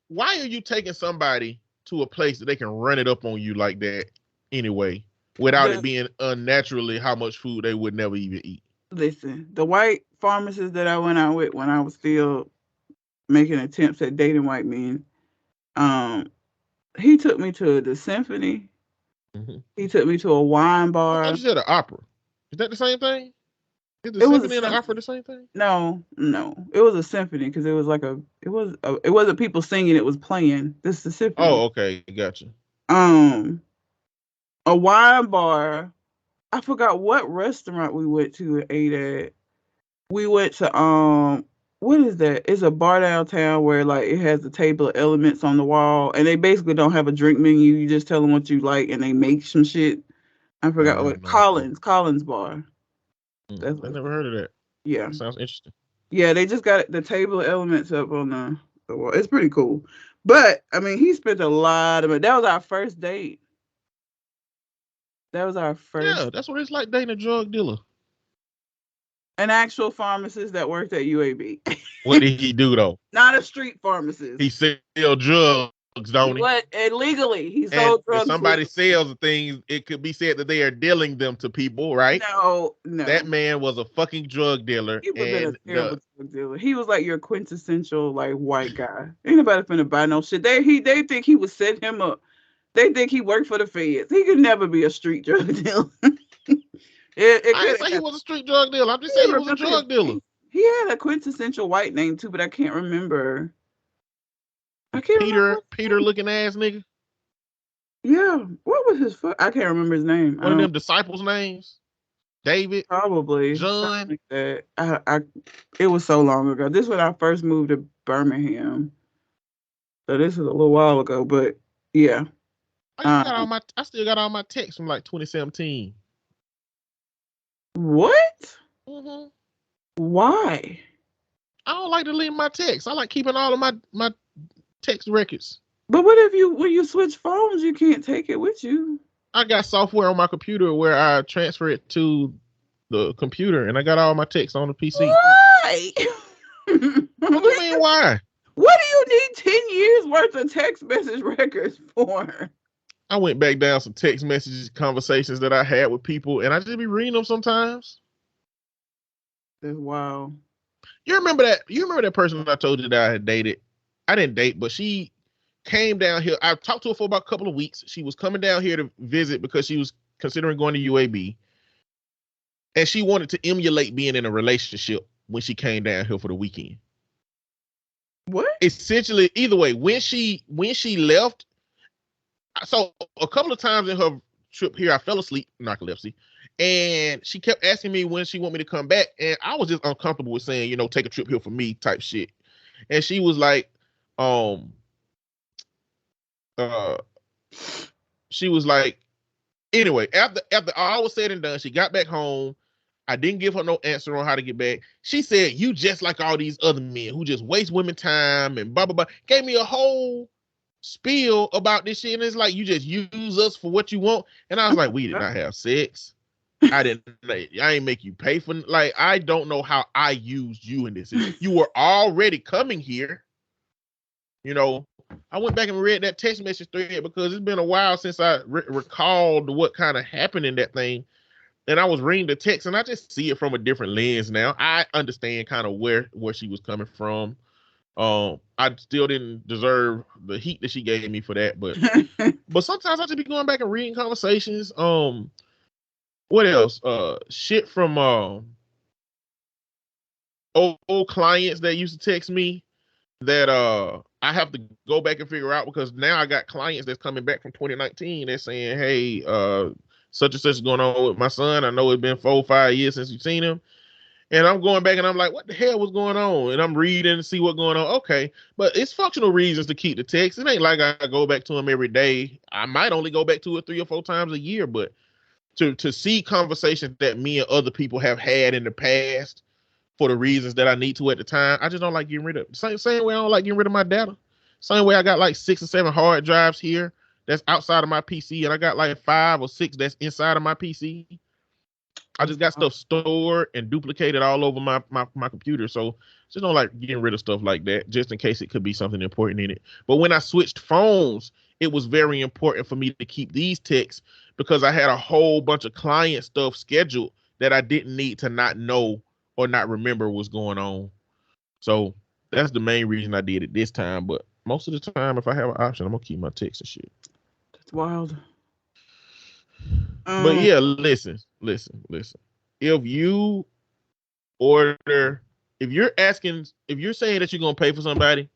why are you taking somebody to a place that they can run it up on you like that anyway? Without it being unnaturally how much food they would never even eat. Listen, the white pharmacist that I went out with when I was still making attempts at dating white men, he took me to the Symphony Mhm. He took me to a wine I bar. thought you said an opera. Is that the same thing? Is the It was a symphony and the opera the same thing? No, it was a symphony because it was like it wasn't people singing, it was playing. This is a symphony. Oh, okay, gotcha. A wine bar. I forgot what restaurant we went to and ate at. We went to what is that? It's a bar downtown where like it has a table of elements on the wall, and they basically don't have a drink menu. You just tell them what you like, and they make some shit. I forgot what No. Collins Bar. I never heard of that. Yeah. That sounds interesting. Yeah, they just got the table of elements up on the wall. It's pretty cool. But I mean, he spent a lot of it. That was our first date. That was our first. Yeah, that's what it's like dating a drug dealer. An actual pharmacist that worked at UAB. What did he do though? Not a street pharmacist. He sell drugs, don't he? What? Illegally. He And sold drugs. if somebody sells things, it could be said that they are dealing them to people, right? No. That man was a fucking drug dealer. He was a terrible drug dealer. He was like your quintessential like white guy. Ain't nobody finna buy no shit. They think he would set him up. They think he worked for the feds. He could never be a street drug dealer. I didn't say he was a street drug dealer. I'm just saying he was a drug dealer. He had a quintessential white name too, but I can't remember. Peter looking ass nigga. Yeah. What was his I can't remember his name. One of them disciples' names. David. Probably. John. Like that. It was so long ago. This was when I first moved to Birmingham. So this is a little while ago, but yeah. I still got all my texts from like 2017. What? Mm-hmm. Why? I don't like to leave my texts. I like keeping all of my text records. But what if when you switch phones, you can't take it with you? I got software on my computer where I transfer it to the computer, and I got all my texts on the PC. Why? What do you mean, why? What do you need 10 years worth of text message records for? I went back down some text messages, conversations that I had with people, and I just be reading them sometimes. That's wild. You remember that person I told you that I had dated? I didn't date, but she came down here. I talked to her for about a couple of weeks. She was coming down here to visit because she was considering going to UAB. And she wanted to emulate being in a relationship when she came down here for the weekend. What? Essentially, either way, when she left, so a couple of times in her trip here, I fell asleep, narcolepsy, and she kept asking me when she want me to come back, and I was just uncomfortable with saying, take a trip here for me type shit. And she was like, anyway, after all was said and done, she got back home. I didn't give her no answer on how to get back. She said, "You just like all these other men who just waste women time and blah blah blah." Gave me a whole spiel about this shit, and it's like you just use us for what you want. And I was like, we did not have sex. I ain't make you pay for. Like, I don't know how I used you in this. You were already coming here. I went back and read that text message thread because it's been a while since I recalled what kind of happened in that thing. And I was reading the text, and I just see it from a different lens now. I understand kind of where she was coming from. I still didn't deserve the heat that she gave me for that, but sometimes I just be going back and reading conversations. What else? Shit from old clients that used to text me that I have to go back and figure out, because now I got clients that's coming back from 2019. They're saying, "Hey, such and such is going on with my son. I know it's been 4 or 5 years since you've seen him." And I'm going back and I'm like, what the hell was going on? And I'm reading to see what's going on. Okay. But it's functional reasons to keep the text. It ain't like I go back to them every day. I might only go back to it 3 or 4 times a year, but to see conversations that me and other people have had in the past for the reasons that I need to at the time, I just don't like getting rid of it. Same way I don't like getting rid of my data. Same way I got like 6 or 7 hard drives here that's outside of my PC, and I got like 5 or 6 that's inside of my PC. I just got stuff stored and duplicated all over my computer. So just don't like getting rid of stuff like that, just in case it could be something important in it. But when I switched phones, it was very important for me to keep these texts because I had a whole bunch of client stuff scheduled that I didn't need to not know or not remember what's going on. So that's the main reason I did it this time. But most of the time, if I have an option, I'm going to keep my texts and shit. That's wild. But yeah, listen. If you order, if you're saying that you're gonna pay for somebody,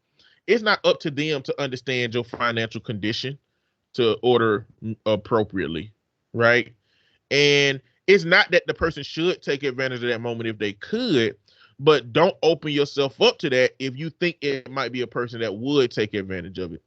it's not up to them to understand your financial condition to order appropriately, right? And it's not that the person should take advantage of that moment if they could, but don't open yourself up to that if you think it might be a person that would take advantage of it.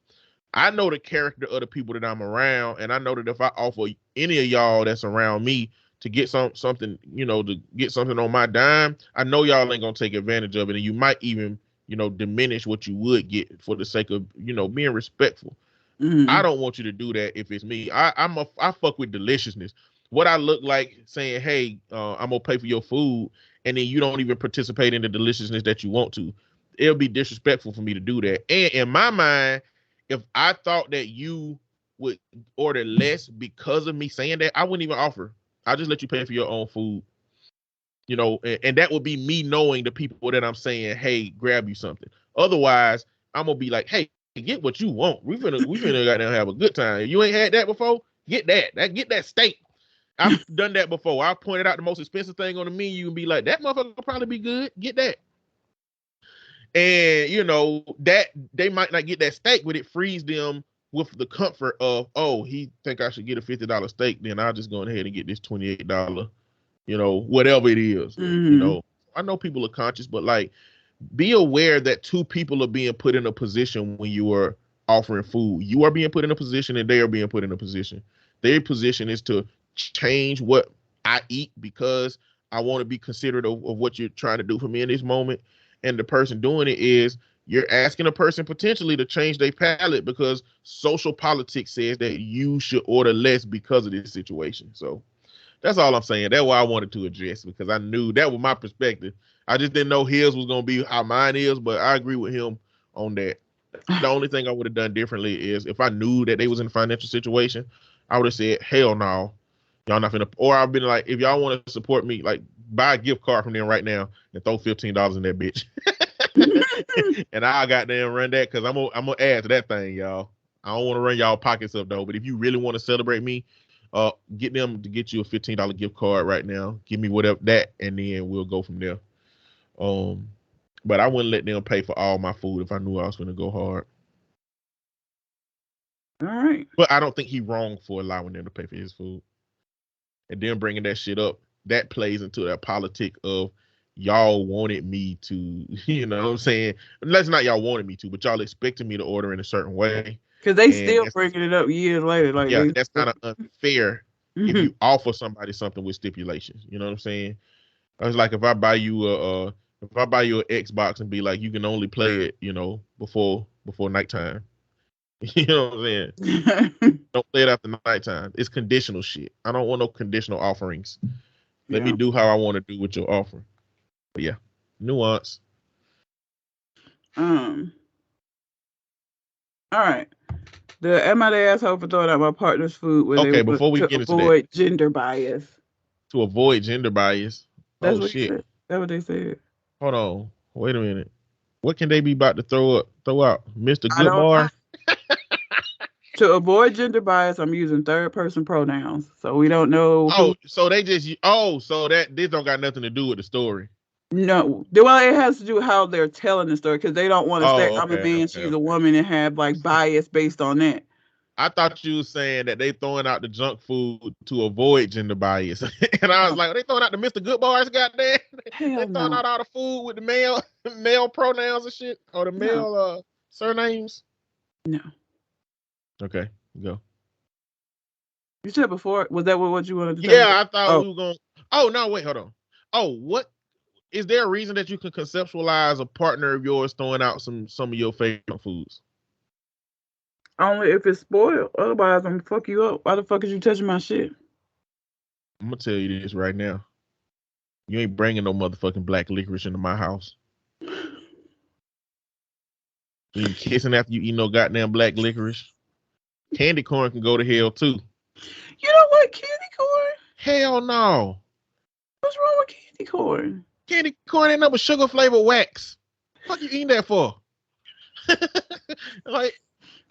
I know the character of the people that I'm around, and I know that if I offer any of y'all that's around me to get something, to get something on my dime, I know y'all ain't gonna take advantage of it, and you might even, diminish what you would get for the sake of, being respectful. Mm-hmm. I don't want you to do that if it's me. I fuck with deliciousness. What I look like saying, hey, I'm gonna pay for your food, and then you don't even participate in the deliciousness that you want to. It'll be disrespectful for me to do that. And in my mind, if I thought that you would order less because of me saying that, I wouldn't even offer. I'll just let you pay for your own food. And that would be me knowing the people that I'm saying, hey, grab you something. Otherwise, I'm gonna be like, hey, get what you want. We finna go down and have a good time. If you ain't had that before, get that. Get that steak. I've done that before. I pointed out the most expensive thing on the menu and be like, that motherfucker will probably be good. Get that. And that they might not get that steak, but it frees them with the comfort of, oh, he think I should get a $50 steak, then I'll just go ahead and get this $28, whatever it is. Mm-hmm. I know people are conscious, but like, be aware that two people are being put in a position when you are offering food. You are being put in a position and they are being put in a position. Their position is to change what I eat because I want to be considerate of what you're trying to do for me in this moment. And the person doing it is you're asking a person potentially to change their palate because social politics says that you should order less because of this situation. So that's all I'm saying. That's why I wanted to address, because I knew that was my perspective. I just didn't know his was going to be how mine is, but I agree with him on that. The only thing I would have done differently is if I knew that they was in a financial situation, I would have said, hell no, y'all not finna, or I've been like, if y'all want to support me, like buy a gift card from them right now and throw $15 in that bitch. And I goddamn run that, because I'm gonna add to that thing, y'all. I don't want to run y'all pockets up though, but if you really want to celebrate me, get them to get you a $15 gift card right now. Give me whatever that, and then we'll go from there. But I wouldn't let them pay for all my food if I knew I was going to go hard. All right. But I don't think he's wrong for allowing them to pay for his food. And then bringing that shit up, that plays into that politic of y'all wanted me to, you know what I'm saying? That's not y'all wanted me to, but y'all expected me to order in a certain way. Because they still bringing it up years later. Like, yeah, that's kind of unfair if you offer somebody something with stipulations. You know what I'm saying? It's like if I buy you an Xbox and be like, you can only play it, before nighttime. You know what I'm saying? Don't play it after nighttime. It's conditional shit. I don't want no conditional offerings. Let me do how I want to do with your offer. But yeah, nuance. All right. Am I the asshole for throwing out my partner's food? Before we get into avoid gender bias. To avoid gender bias. That's what shit. That's what they said. Hold on. Wait a minute. What can they be about to throw out? Mr. Goodbar? To avoid gender bias, I'm using third person pronouns. So we don't know. So that this don't got nothing to do with the story. No. Well, it has to do with how they're telling the story, because they don't want to say I'm a man, she's a woman, and have like bias based on that. I thought you were saying that they throwing out the junk food to avoid gender bias. And I was like, are they throwing out the Mr. Goodbars, goddamn? They throwing out all the food with the male pronouns and shit, or the male surnames? No. Okay, go. You said before, was that what you wanted to say? Yeah, I thought we were going. Oh, no, wait, hold on. Oh, what? Is there a reason that you can conceptualize a partner of yours throwing out some of your favorite foods? Only if it's spoiled. Otherwise, I'm gonna fuck you up. Why the fuck is you touching my shit? I'm gonna tell you this right now. You ain't bringing no motherfucking black licorice into my house. You ain't kissing after you eat no goddamn black licorice. Candy corn can go to hell too. You don't like candy corn? Hell no. What's wrong with candy corn? Candy corn ain't nothing but sugar flavored wax. What the fuck you eating that for? Like,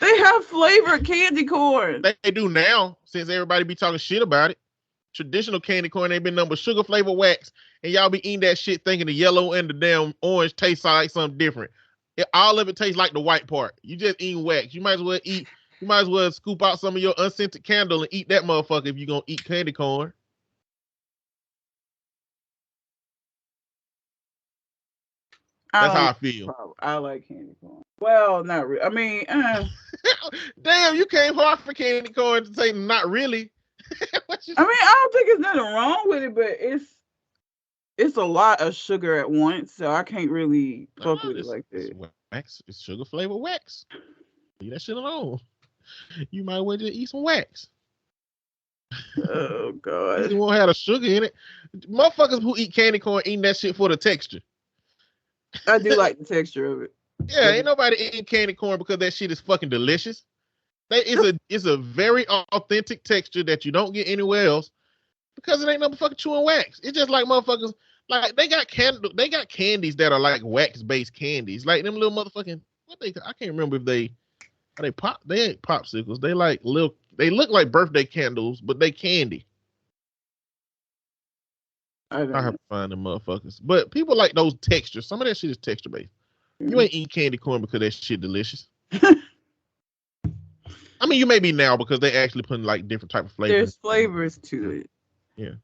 they have flavored candy corn. They do now, since everybody be talking shit about it. traditional candy corn ain't been nothing but sugar flavor wax, and y'all be eating that shit thinking the yellow and the damn orange tastes like something different. All of it tastes like the white part. You just eating wax. You might as well scoop out some of your unscented candle and eat that motherfucker if you're gonna eat candy corn. That's how I feel. I like candy corn. Well, not really. I mean, damn, you came hard for candy corn to say not really. I don't think there's nothing wrong with it, but it's a lot of sugar at once, so I can't really fuck with it like that. Wax. It's sugar flavored wax. Leave that shit alone. You might well just eat some wax. Oh god. You won't have the sugar in it. Motherfuckers who eat candy corn eating that shit for the texture. I do like the texture of it. Yeah, ain't nobody eating candy corn because that shit is fucking delicious. It's a very authentic texture that you don't get anywhere else because it ain't no fucking chewing wax. It's just like motherfuckers, like they got candies that are like wax based candies, like them little motherfucking I can't remember if they ain't popsicles. They look like birthday candles, but they candy. I have to find them motherfuckers. But people like those textures. Some of that shit is texture based. You ain't eating candy corn because that shit delicious. I mean, you may be now because they actually putting like different type of flavors. There's flavors to it. Yeah.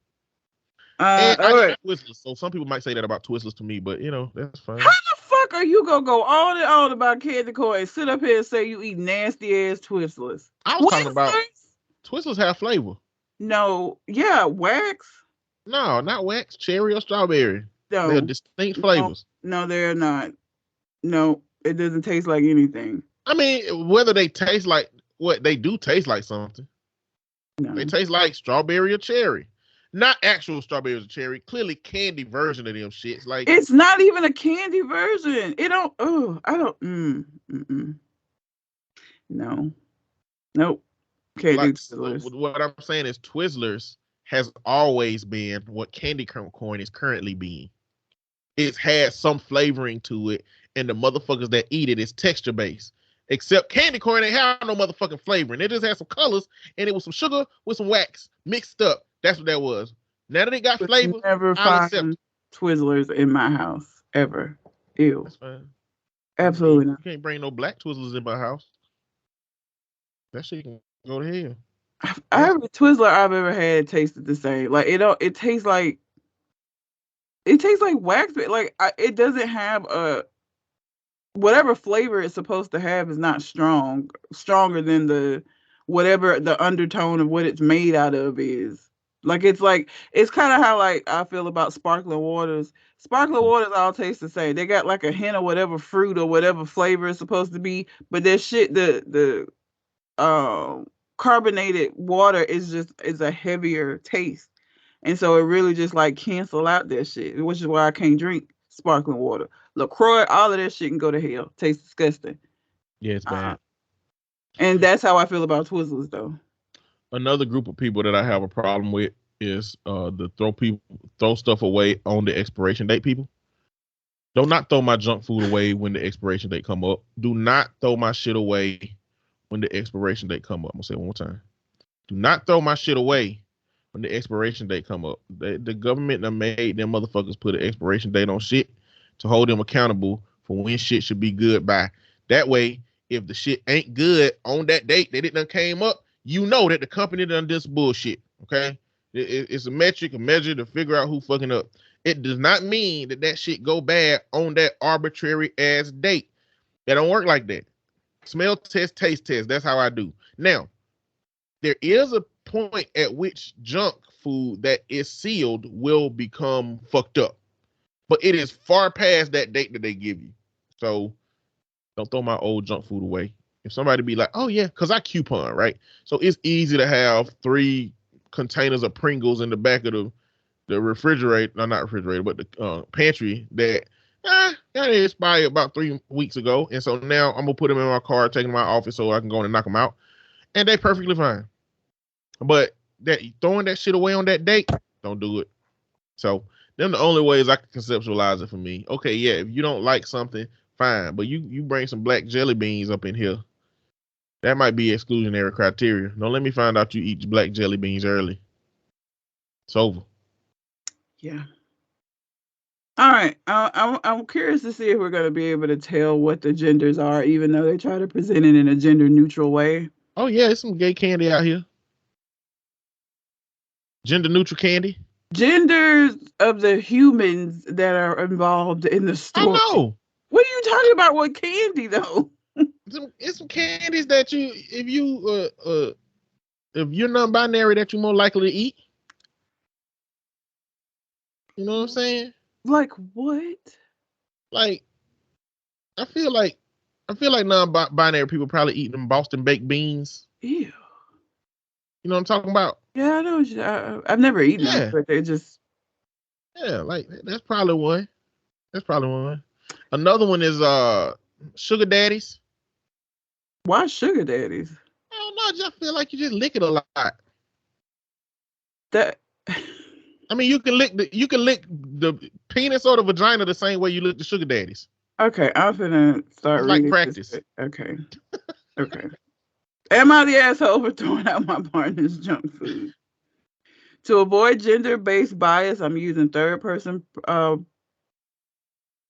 And all right. Twizzlers. So some people might say that about Twizzlers to me, but you know, that's fine. How the fuck are you gonna go on and on about candy corn and sit up here and say you eat nasty ass Twizzlers? I was talking about Twizzlers have flavor. No, yeah, wax. No, not wax, cherry or strawberry. No, they're distinct flavors. No, they're not. No, it doesn't taste like anything. I mean, whether they taste like what they do taste like something. No. They taste like strawberry or cherry. Not actual strawberries or cherry. Clearly candy version of them shits. Like it's not even a candy version. It don't No. Nope. Can't do Twizzlers. What I'm saying is Twizzlers has always been what candy corn is currently being. It's had some flavoring to it, and the motherfuckers that eat it is texture based. Except candy corn ain't have no motherfucking flavoring. It just had some colors, and it was some sugar with some wax mixed up. That's what that was. Now that it got flavor, never find Twizzlers in my house ever. Ew. That's fine. Absolutely not. You can't bring no black Twizzlers in my house. That shit can go to hell. Every Twizzler I've ever had tasted the same. Like it tastes like wax. Like it doesn't have a whatever flavor it's supposed to have is not stronger than the whatever the undertone of what it's made out of is. Like it's kind of how like I feel about sparkling waters. Sparkling waters all taste the same. They got like a hint of whatever fruit or whatever flavor it's supposed to be, but that shit the carbonated water is a heavier taste. And so it really just like cancel out that shit, which is why I can't drink sparkling water. LaCroix, all of that shit can go to hell. Tastes disgusting. Yeah, it's bad. And that's how I feel about Twizzlers, though. Another group of people that I have a problem with is the throw stuff away on the expiration date people. Do not throw my junk food away when the expiration date come up. Do not throw my shit away when the expiration date come up. I'm gonna say it one more time. Do not throw my shit away when the expiration date come up. The government done made them motherfuckers put an expiration date on shit to hold them accountable for when shit should be good by. That way, if the shit ain't good on that date that it done came up, you know that the company done this bullshit. Okay, it's a metric, a measure to figure out who fucking up. It does not mean that shit go bad on that arbitrary ass date. That don't work like that. Smell test, taste test. That's how I do. Now, there is a point at which junk food that is sealed will become fucked up, but it is far past that date that they give you. So don't throw my old junk food away. If somebody be like, oh yeah, because I coupon, right? So it's easy to have 3 containers of Pringles in the back of the refrigerator, no, not refrigerator, but the pantry that expired about 3 weeks ago. And so now I'm gonna put them in my car, take them to my office so I can go and knock them out. And they perfectly fine. But that throwing that shit away on that date, don't do it. So them the only ways I can conceptualize it for me. Okay, yeah, if you don't like something, fine. But you bring some black jelly beans up in here. That might be exclusionary criteria. Don't let me find out you eat black jelly beans early. It's over. Yeah. All right. I'm curious to see if we're going to be able to tell what the genders are, even though they try to present it in a gender neutral way. Oh yeah, there's some gay candy out here. Gender neutral candy. Genders of the humans that are involved in the story. I know. What are you talking about with candy though? It's some candies that if you're non-binary, that you're more likely to eat. You know what I'm saying? Like what? Like I feel like non-binary people probably eat them Boston baked beans. Ew. You know what I'm talking about? Yeah, I know. I've never eaten them, but they're just. Yeah, like that's probably one. Another one is sugar daddies. Why sugar daddies? I don't know. I just feel like you just lick it a lot. That. I mean, you can lick the penis or the vagina the same way you lick the sugar daddies. Okay, I'm finna start it's reading. Like practice. Okay. Am I the asshole for throwing out my partner's junk food? To avoid gender-based bias, I'm using third person.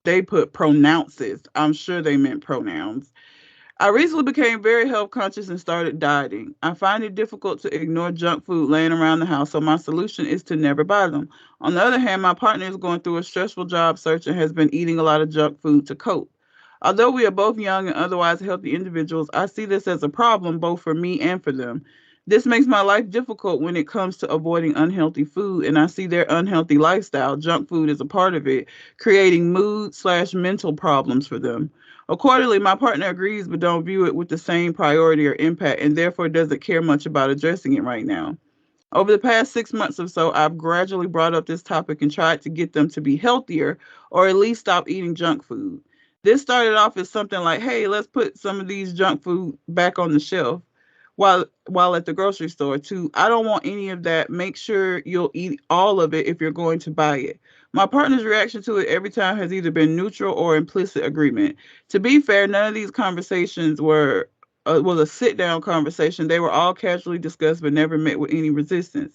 They put pronounces. I'm sure they meant pronouns. I recently became very health conscious and started dieting. I find it difficult to ignore junk food laying around the house, so my solution is to never buy them. On the other hand, my partner is going through a stressful job search and has been eating a lot of junk food to cope. Although we are both young and otherwise healthy individuals, I see this as a problem both for me and for them. This makes my life difficult when it comes to avoiding unhealthy food, and I see their unhealthy lifestyle, junk food is a part of it, creating mood/mental problems for them. Accordingly, my partner agrees but don't view it with the same priority or impact, and therefore doesn't care much about addressing it right now. Over the past 6 months or so, I've gradually brought up this topic and tried to get them to be healthier or at least stop eating junk food. This started off as something like, hey, let's put some of these junk food back on the shelf while at the grocery store, to I don't want any of that. Make sure you'll eat all of it if you're going to buy it. My partner's reaction to it every time has either been neutral or implicit agreement. To be fair, none of these conversations was a sit-down conversation. They were all casually discussed but never met with any resistance.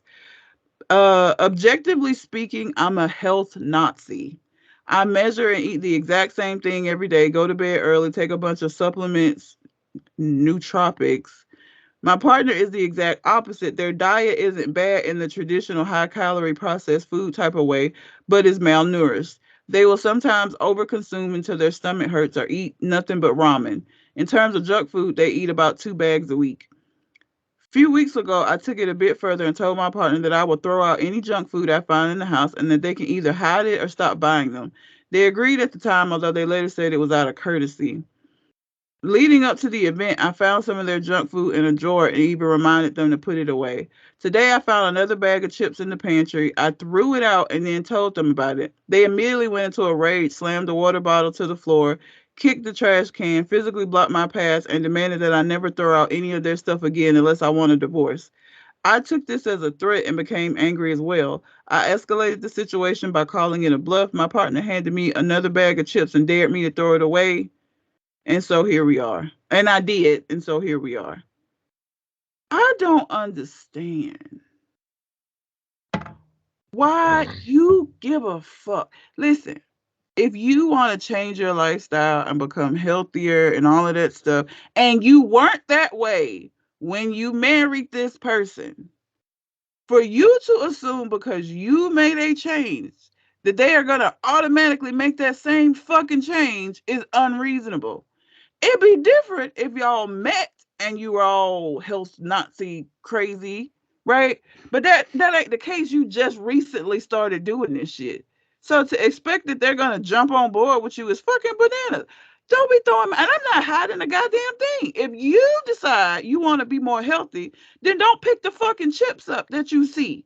Objectively speaking, I'm a health Nazi. I measure and eat the exact same thing every day, go to bed early, take a bunch of supplements, nootropics. My partner is the exact opposite. Their diet isn't bad in the traditional high-calorie processed food type of way, but is malnourished. They will sometimes overconsume until their stomach hurts or eat nothing but ramen. In terms of junk food, they eat about 2 bags a week. A few weeks ago, I took it a bit further and told my partner that I will throw out any junk food I find in the house and that they can either hide it or stop buying them. They agreed at the time, although they later said it was out of courtesy. Leading up to the event, I found some of their junk food in a drawer and even reminded them to put it away. Today, I found another bag of chips in the pantry. I threw it out and then told them about it. They immediately went into a rage, slammed the water bottle to the floor, kicked the trash can, physically blocked my path, and demanded that I never throw out any of their stuff again unless I want a divorce. I took this as a threat and became angry as well. I escalated the situation by calling it a bluff. My partner handed me another bag of chips and dared me to throw it away. And so here we are. And I did. And so here we are. I don't understand why you give a fuck. Listen, if you want to change your lifestyle and become healthier and all of that stuff, and you weren't that way when you married this person, for you to assume because you made a change that they are going to automatically make that same fucking change is unreasonable. It'd be different if y'all met and you were all health Nazi crazy, right? But that ain't the case. You just recently started doing this shit. So to expect that they're gonna jump on board with you is fucking bananas. Don't be throwing, and I'm not hiding a goddamn thing. If you decide you want to be more healthy, then don't pick the fucking chips up that you see.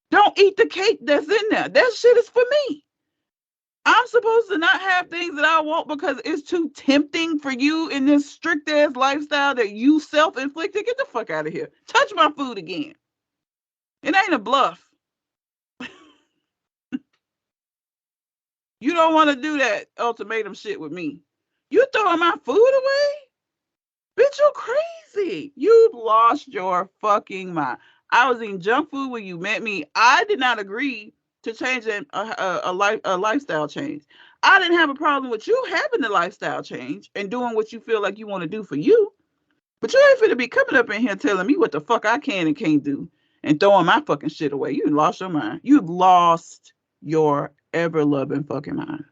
Don't eat the cake that's in there. That shit is for me. I'm supposed to not have things that I want because it's too tempting for you in this strict ass lifestyle that you self-inflicted. Get the fuck out of here. Touch my food again. It ain't a bluff. You don't want to do that ultimatum shit with me. You throwing my food away? Bitch, you're crazy. You've lost your fucking mind. I was eating junk food when you met me. I did not agree to changing a lifestyle change. I didn't have a problem with you having the lifestyle change and doing what you feel like you want to do for you. But you ain't finna be coming up in here telling me what the fuck I can and can't do and throwing my fucking shit away. You lost your mind. You lost your ever loving fucking mind.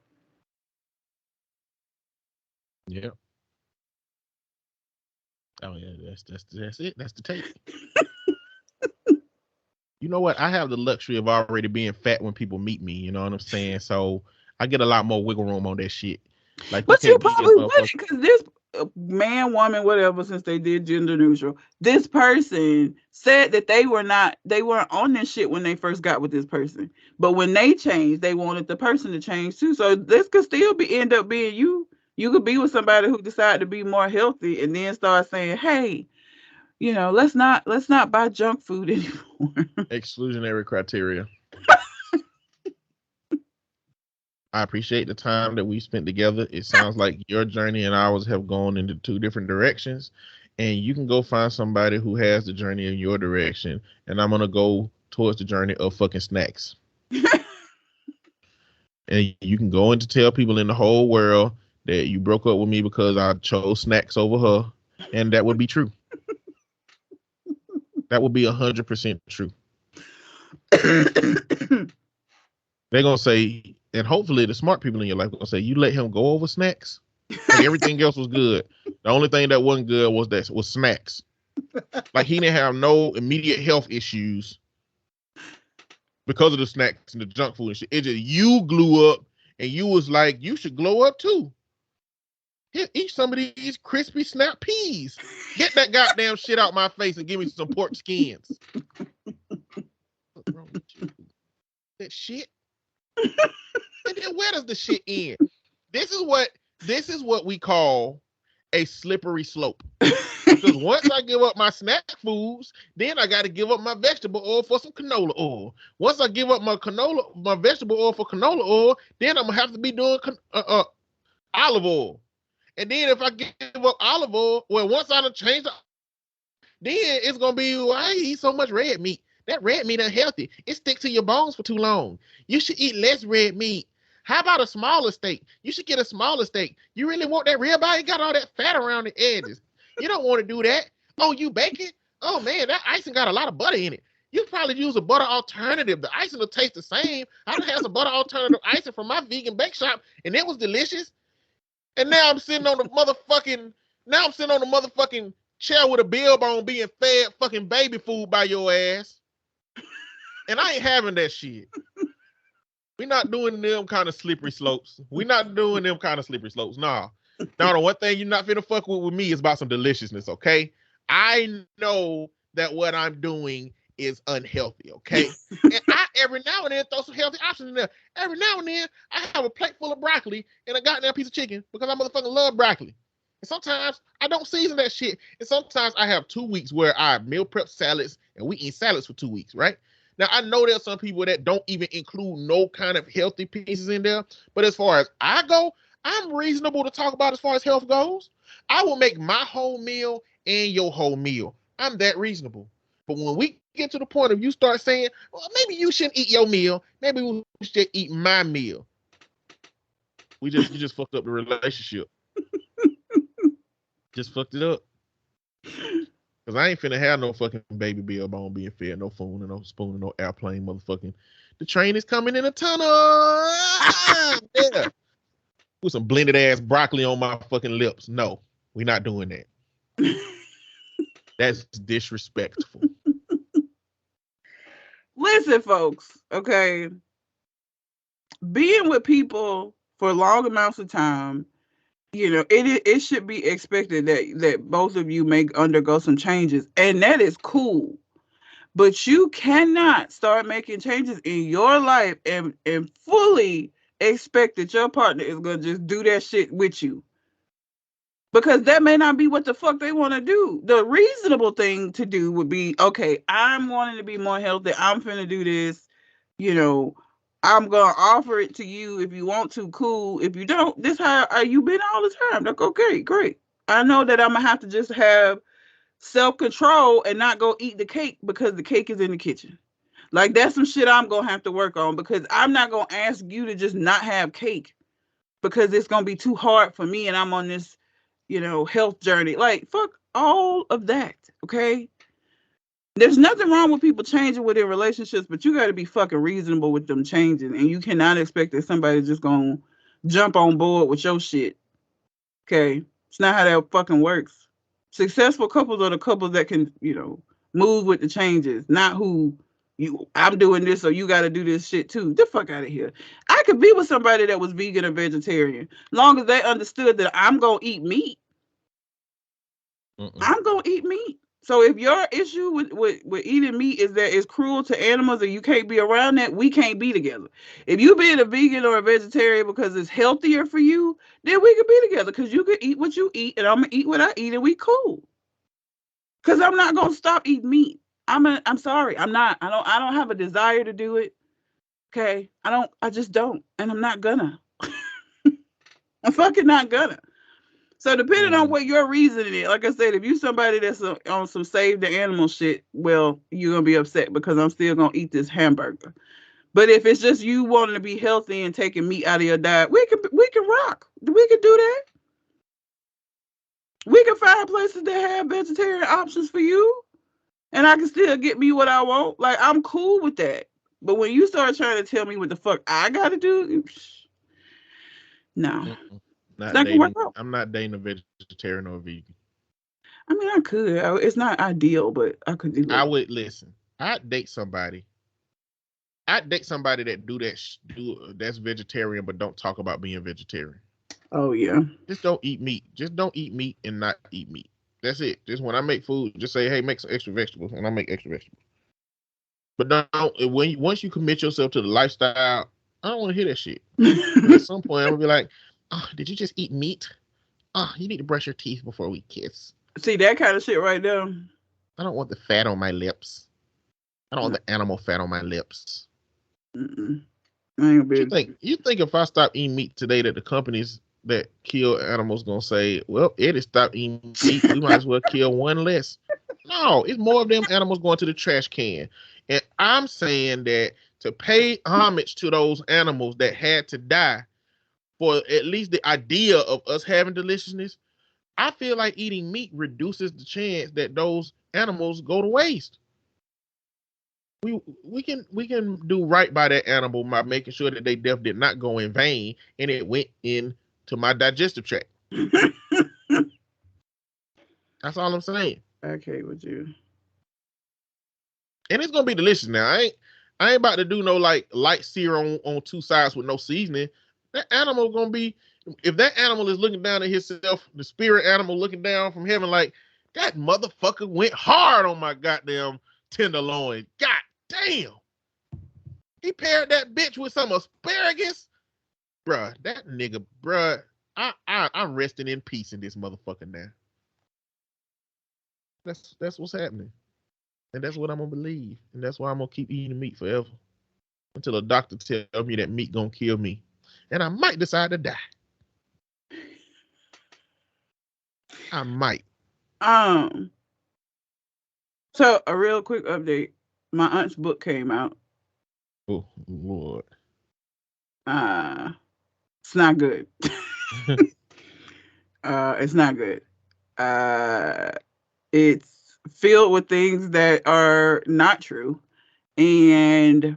Yeah. Oh yeah, that's it. That's the take. You know what? I have the luxury of already being fat when people meet me. You know what I'm saying? So I get a lot more wiggle room on that shit. Like, but you probably wouldn't, because this man, woman, whatever, since they did gender neutral, this person said that they weren't on this shit when they first got with this person. But when they changed, they wanted the person to change too. So this could still end up being you. You could be with somebody who decided to be more healthy and then start saying, hey, you know, let's not buy junk food anymore. Exclusionary criteria. I appreciate the time that we spent together. It sounds like your journey and ours have gone into two different directions, and you can go find somebody who has the journey in your direction, and I'm going to go towards the journey of fucking snacks. And you can go in to tell people in the whole world that you broke up with me because I chose snacks over her, and that would be true. That would be 100% true. They're going to say, and hopefully the smart people in your life are going to say, you let him go over snacks? Like everything else was good. The only thing that wasn't good was snacks. Like he didn't have no immediate health issues because of the snacks and the junk food and shit. It just, you glue up and you was like, you should glow up too. Here, eat some of these crispy snap peas. Get that goddamn shit out my face and give me some pork skins. What's wrong with you? That shit. And then where does the shit end? This is what we call a slippery slope. Because once I give up my snack foods, then I got to give up my vegetable oil for some canola oil. Once I give up my vegetable oil for canola oil, then I'm gonna have to be doing olive oil. And then if I give up olive oil, well, once I done change it, then it's gonna be, why I eat so much red meat? That red meat unhealthy. It sticks to your bones for too long. You should eat less red meat. How about a smaller steak? You should get a smaller steak. You really want that ribeye? It got all that fat around the edges. You don't want to do that. Oh, you bake it? Oh man, that icing got a lot of butter in it. You probably use a butter alternative. The icing will taste the same. I done had some butter alternative icing from my vegan bake shop, and it was delicious. And now I'm sitting on the motherfucking chair with a bill bone being fed fucking baby food by your ass. And I ain't having that shit. We're not doing them kind of slippery slopes. Nah. Now, the one thing you're not finna fuck with me is about some deliciousness, okay? I know that what I'm doing is unhealthy, okay? And I, every now and then, throw some healthy options in there. Every now and then, I have a plate full of broccoli and a goddamn piece of chicken because I motherfucking love broccoli. And sometimes I don't season that shit. And sometimes I have 2 weeks where I meal prep salads and we eat salads for 2 weeks, right? Now, I know there's some people that don't even include no kind of healthy pieces in there. But as far as I go, I'm reasonable to talk about as far as health goes. I will make my whole meal and your whole meal. I'm that reasonable. But when we get to the point of you start saying, well, maybe you shouldn't eat your meal. Maybe we should eat my meal. You just fucked up the relationship. Just fucked it up. Because I ain't finna have no fucking baby bill bone being fed, no phone and no spoon and no airplane, motherfucking. The train is coming in a tunnel. Yeah. With some blended ass broccoli on my fucking lips. No, we're not doing that. That's disrespectful. Listen, folks, okay? Being with people for long amounts of time, you know, it should be expected that both of you may undergo some changes, and that is cool. But you cannot start making changes in your life and fully expect that your partner is going to just do that shit with you. Because that may not be what the fuck they want to do. The reasonable thing to do would be, okay, I'm wanting to be more healthy. I'm finna do this. You know, I'm going to offer it to you. If you want to, cool. If you don't, this how you been all the time. Like, okay, great. I know that I'm going to have to just have self-control and not go eat the cake because the cake is in the kitchen. Like, that's some shit I'm gonna have to work on, because I'm not gonna ask you to just not have cake because it's gonna be too hard for me and I'm on this, health journey. Like, fuck all of that, okay? There's nothing wrong with people changing within relationships, but you got to be fucking reasonable with them changing, and you cannot expect that somebody's just gonna jump on board with your shit. Okay, it's not how that fucking works. Successful couples are the couples that can, move with the changes, not who I'm doing this, so you got to do this shit too. Get the fuck out of here. I could be with somebody that was vegan or vegetarian, long as they understood that I'm gonna eat meat. I'm gonna eat meat. So if your issue with eating meat is that it's cruel to animals and you can't be around that, we can't be together. If you being a vegan or a vegetarian because it's healthier for you, then we could be together, because you could eat what you eat and I'm gonna eat what I eat and we cool. Because I'm not gonna stop eating meat. I'm sorry. I'm not. I don't have a desire to do it. Okay. I just don't. And I'm not gonna. I'm fucking not gonna. So depending on what your reasoning is, like I said, if you somebody that's on some save the animal shit, well, you're gonna be upset because I'm still gonna eat this hamburger. But if it's just you wanting to be healthy and taking meat out of your diet, we can rock. We can do that. We can find places that have vegetarian options for you, and I can still get me what I want. Like, I'm cool with that. But when you start trying to tell me what the fuck I gotta do, no. I'm not dating a vegetarian or a vegan. I mean, I could. It's not ideal, but I could do it. I would listen. I'd date somebody that do that's vegetarian, but don't talk about being vegetarian. Oh yeah. Just don't eat meat. Just don't eat meat and not eat meat. That's it. Just when I make food, just say, hey, make some extra vegetables, and I make extra vegetables. But once you commit yourself to the lifestyle, I don't want to hear that shit. At some point, I'm gonna be like, oh, did you just eat meat? Oh, you need to brush your teeth before we kiss. See, that kind of shit right there. I don't want the fat on my lips. I don't want the animal fat on my lips. Mm-mm. You think if I stop eating meat today, that the companies that kill animals gonna say, well, Eddie stopped eating meat, we might as well kill one less? No, it's more of them animals going to the trash can. And I'm saying that to pay homage to those animals that had to die for at least the idea of us having deliciousness, I feel like eating meat reduces the chance that those animals go to waste. We can do right by that animal by making sure that their death did not go in vain and it went into my digestive tract. That's all I'm saying. Okay with you. And it's gonna be delicious now. I ain't about to do no like light sear on two sides with no seasoning. That animal gonna be, if that animal is looking down at himself, the spirit animal looking down from heaven, like, that motherfucker went hard on my goddamn tenderloin. God damn. He paired that bitch with some asparagus. Bruh, that nigga, bruh. I'm resting in peace in this motherfucker now. That's what's happening. And that's what I'm gonna believe. And that's why I'm gonna keep eating meat forever. Until a doctor tells me that meat gonna kill me. And I might decide to die. I might. So a real quick update. My aunt's book came out. Oh Lord. It's not good. It's not good. It's filled with things that are not true. And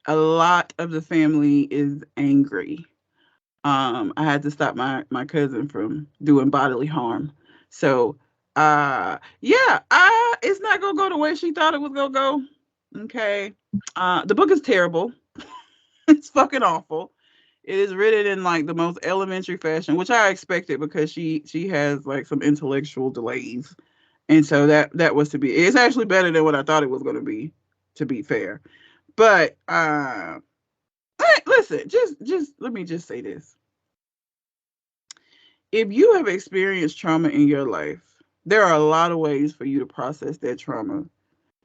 a lot of the family is angry. I had to stop my cousin from doing bodily harm. So, it's not gonna go the way she thought it was gonna go. Okay. The book is terrible. It's fucking awful. It is written in like the most elementary fashion, which I expected because she has like some intellectual delays. And so that was to be. It's actually better than what I thought it was going to be fair. But listen, just let me just say this. If you have experienced trauma in your life, there are a lot of ways for you to process that trauma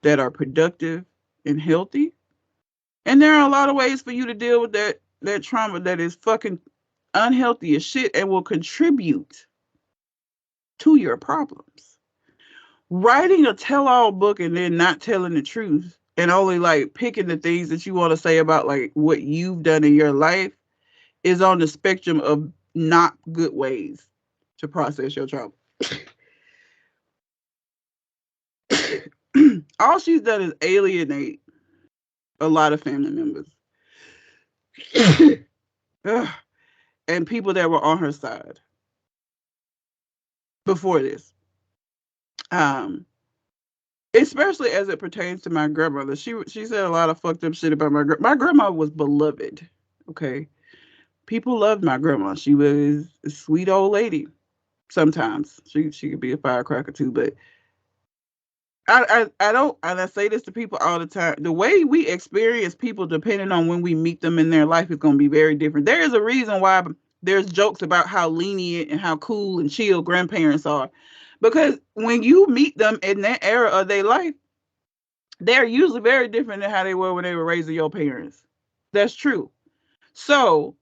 that are productive and healthy. And there are a lot of ways for you to deal with that trauma that is fucking unhealthy as shit and will contribute to your problems. writing a tell-all book and then not telling the truth and only like picking the things that you want to say about like what you've done in your life is on the spectrum of not good ways to process your trauma. All she's done is alienate a lot of family members and people that were on her side before this. Especially as it pertains to my grandmother. She said a lot of fucked up shit about my grandma was beloved. Okay. People loved my grandma. She was a sweet old lady. Sometimes she could be a firecracker too, but I don't, and I say this to people all the time. The way we experience people, depending on when we meet them in their life, is going to be very different. There is a reason why there's jokes about how lenient and how cool and chill grandparents are, because when you meet them in that era of their life, they're usually very different than how they were when they were raising your parents. That's true. So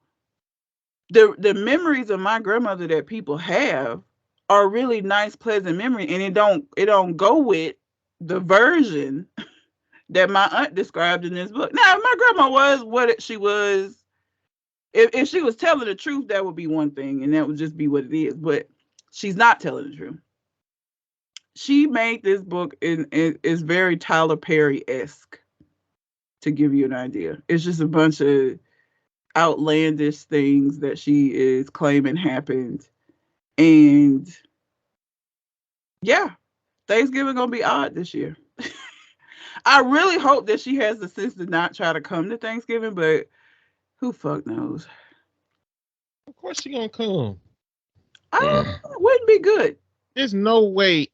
the memories of my grandmother that people have are really nice, pleasant memories, and it don't go with the version that my aunt described in this book. Now, if my grandma was what she was, if she was telling the truth, that would be one thing, and that would just be what it is. But she's not telling the truth. She made this book and is very Tyler Perry-esque, to give you an idea. It's just a bunch of outlandish things that she is claiming happened. And yeah, Thanksgiving gonna be odd this year. I really hope that she has the sense to not try to come to Thanksgiving, but who fuck knows? Of course she gonna come. It wouldn't be good. There's no way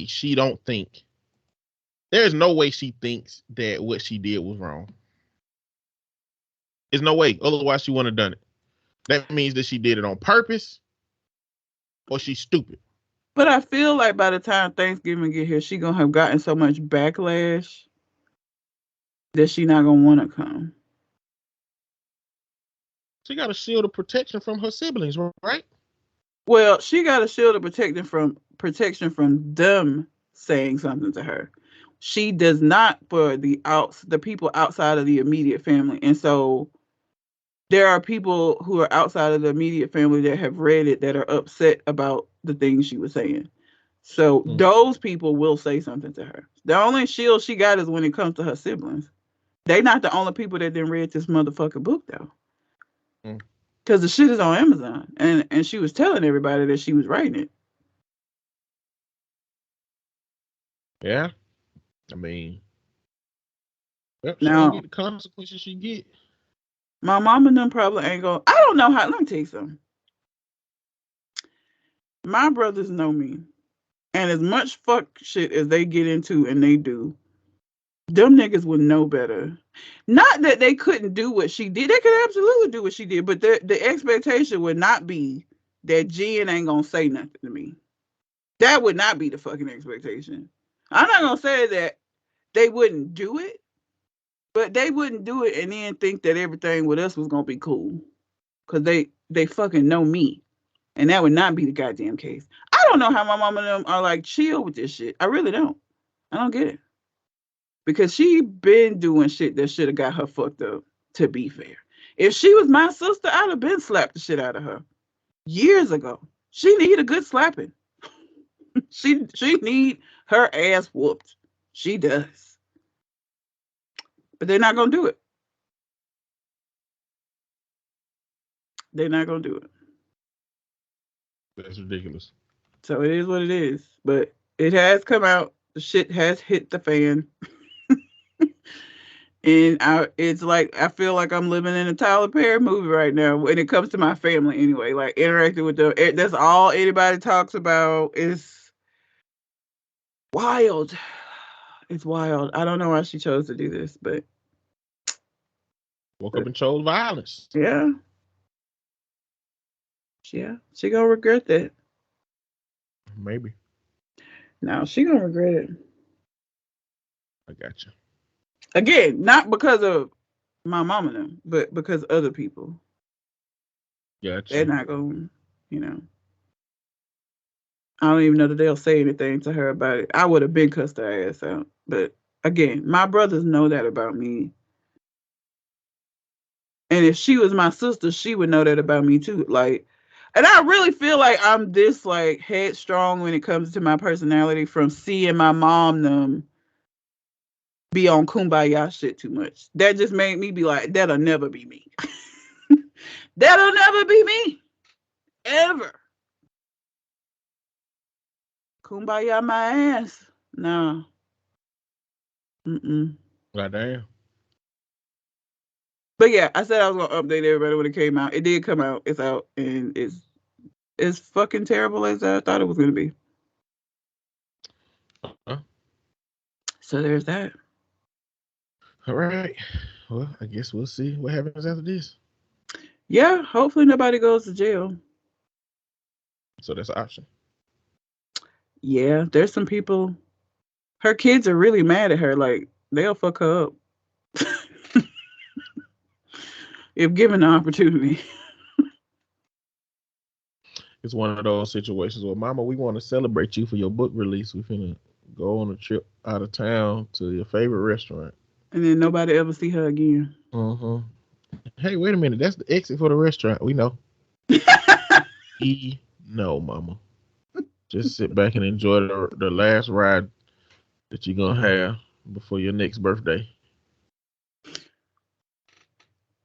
she don't think. There's no way she thinks that what she did was wrong. There's no way. Otherwise she wouldn't have done it. That means that she did it on purpose or she's stupid. But I feel like by the time Thanksgiving get here, she gonna have gotten so much backlash that she not gonna want to come. She got a shield of protection from her siblings, right? Well, she got a shield of protection from them saying something to her. She does not for the people outside of the immediate family. And so there are people who are outside of the immediate family that have read it that are upset about the things she was saying. So those people will say something to her. The only shield she got is when it comes to her siblings. They're not the only people that didn't read this motherfucking book though. Because the shit is on Amazon. And she was telling everybody that she was writing it. Yeah. I mean, she now get the consequences she get. My mom and them probably ain't going. I don't know how. Let me tell you something. My brothers know me. And as much fuck shit as they get into and they do, them niggas would know better. Not that they couldn't do what she did. They could absolutely do what she did. But the expectation would not be that Jen ain't going to say nothing to me. That would not be the fucking expectation. I'm not going to say that they wouldn't do it. But they wouldn't do it and then think that everything with us was going to be cool. Because they fucking know me. And that would not be the goddamn case. I don't know how my mom and them are like chill with this shit. I really don't. I don't get it. Because she been doing shit that should have got her fucked up, to be fair. If she was my sister, I'd have been slapped the shit out of her. Years ago. She need a good slapping. she need her ass whooped. She does. But they're not going to do it. They're not going to do it. That's ridiculous. So it is what it is. But it has come out. The shit has hit the fan. And it's like, I feel like I'm living in a Tyler Perry movie right now when it comes to my family anyway. Like interacting with them. That's all anybody talks about. It's wild. It's wild. I don't know why she chose to do this, but woke up and chose violence. Yeah. Yeah. She gonna regret that. Maybe. No, she gonna regret it. I got you. Again, not because of my mom and them, but because other people. Gotcha. They're not gonna, I don't even know that they'll say anything to her about it. I would have been cussed her ass out. But again, my brothers know that about me. And if she was my sister, she would know that about me too. Like, and I really feel like I'm this like headstrong when it comes to my personality from seeing my mom them be on kumbaya shit too much. That just made me be like, that'll never be me. That'll never be me. Ever. Kumbaya my ass. No. Mm-mm. Goddamn. But yeah, I said I was gonna update everybody when it came out. It did come out. It's out, and it's fucking terrible as I thought it was gonna be. Uh-huh. So there's that. All right. Well, I guess we'll see what happens after this. Yeah, hopefully nobody goes to jail. So that's an option. Yeah, there's some people. Her kids are really mad at her. Like, they'll fuck her up if given the opportunity. It's one of those situations where, Mama, we want to celebrate you for your book release. We're finna go on a trip out of town to your favorite restaurant. And then nobody ever see her again. Hey, wait a minute. That's the exit for the restaurant. We know. No, Mama. Just sit back and enjoy the last ride that you're going to have before your next birthday.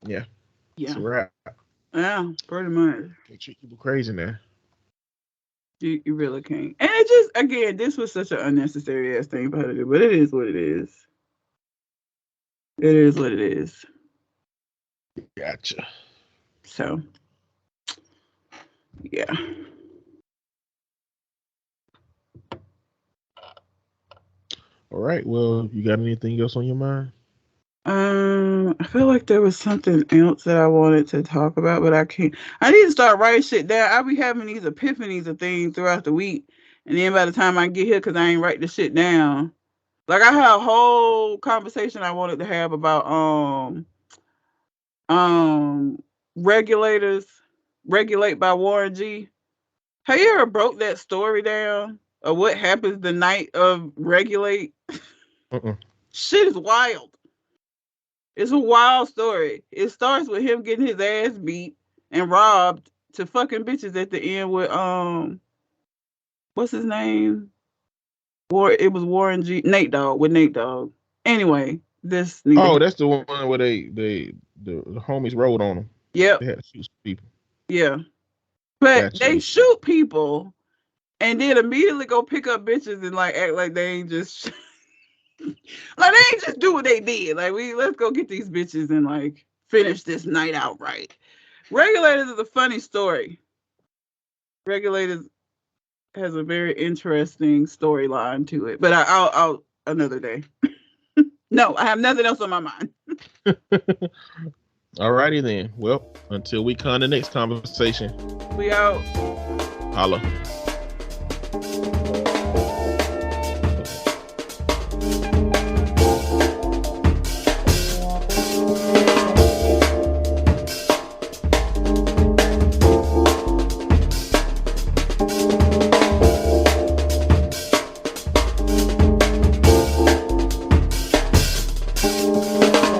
Yeah. Yeah. It's a wrap. Yeah, pretty much. They treat people crazy now. You really can't. And it just, again, this was such an unnecessary ass thing for her to do, but it is what it is. It is what it is. Gotcha. So, yeah. All right. Well, you got anything else on your mind? I feel like there was something else that I wanted to talk about, but I can't. I need to start writing shit down. I'll be having these epiphanies of things throughout the week, and then by the time I get here, because I ain't write the shit down. Like, I had a whole conversation I wanted to have about regulators, Regulate by Warren G. Have you ever broke that story down of what happens the night of Regulate? Shit is wild. It's a wild story. It starts with him getting his ass beat and robbed to fucking bitches at the end with what's his name? It was Warren G. Nate Dogg. Anyway, this. That's the one where the homies rode on them. Yep. They had to shoot people. Yeah, but Gotcha. they shoot people and then immediately go pick up bitches and like act like they ain't just. Like, they ain't just do what they did. Like, let's go get these bitches and like finish this night out right. Regulators is a funny story. Regulators has a very interesting storyline to it, but I'll another day. No, I have nothing else on my mind. Alrighty then. Well, until we come to the next conversation. We out. Holla.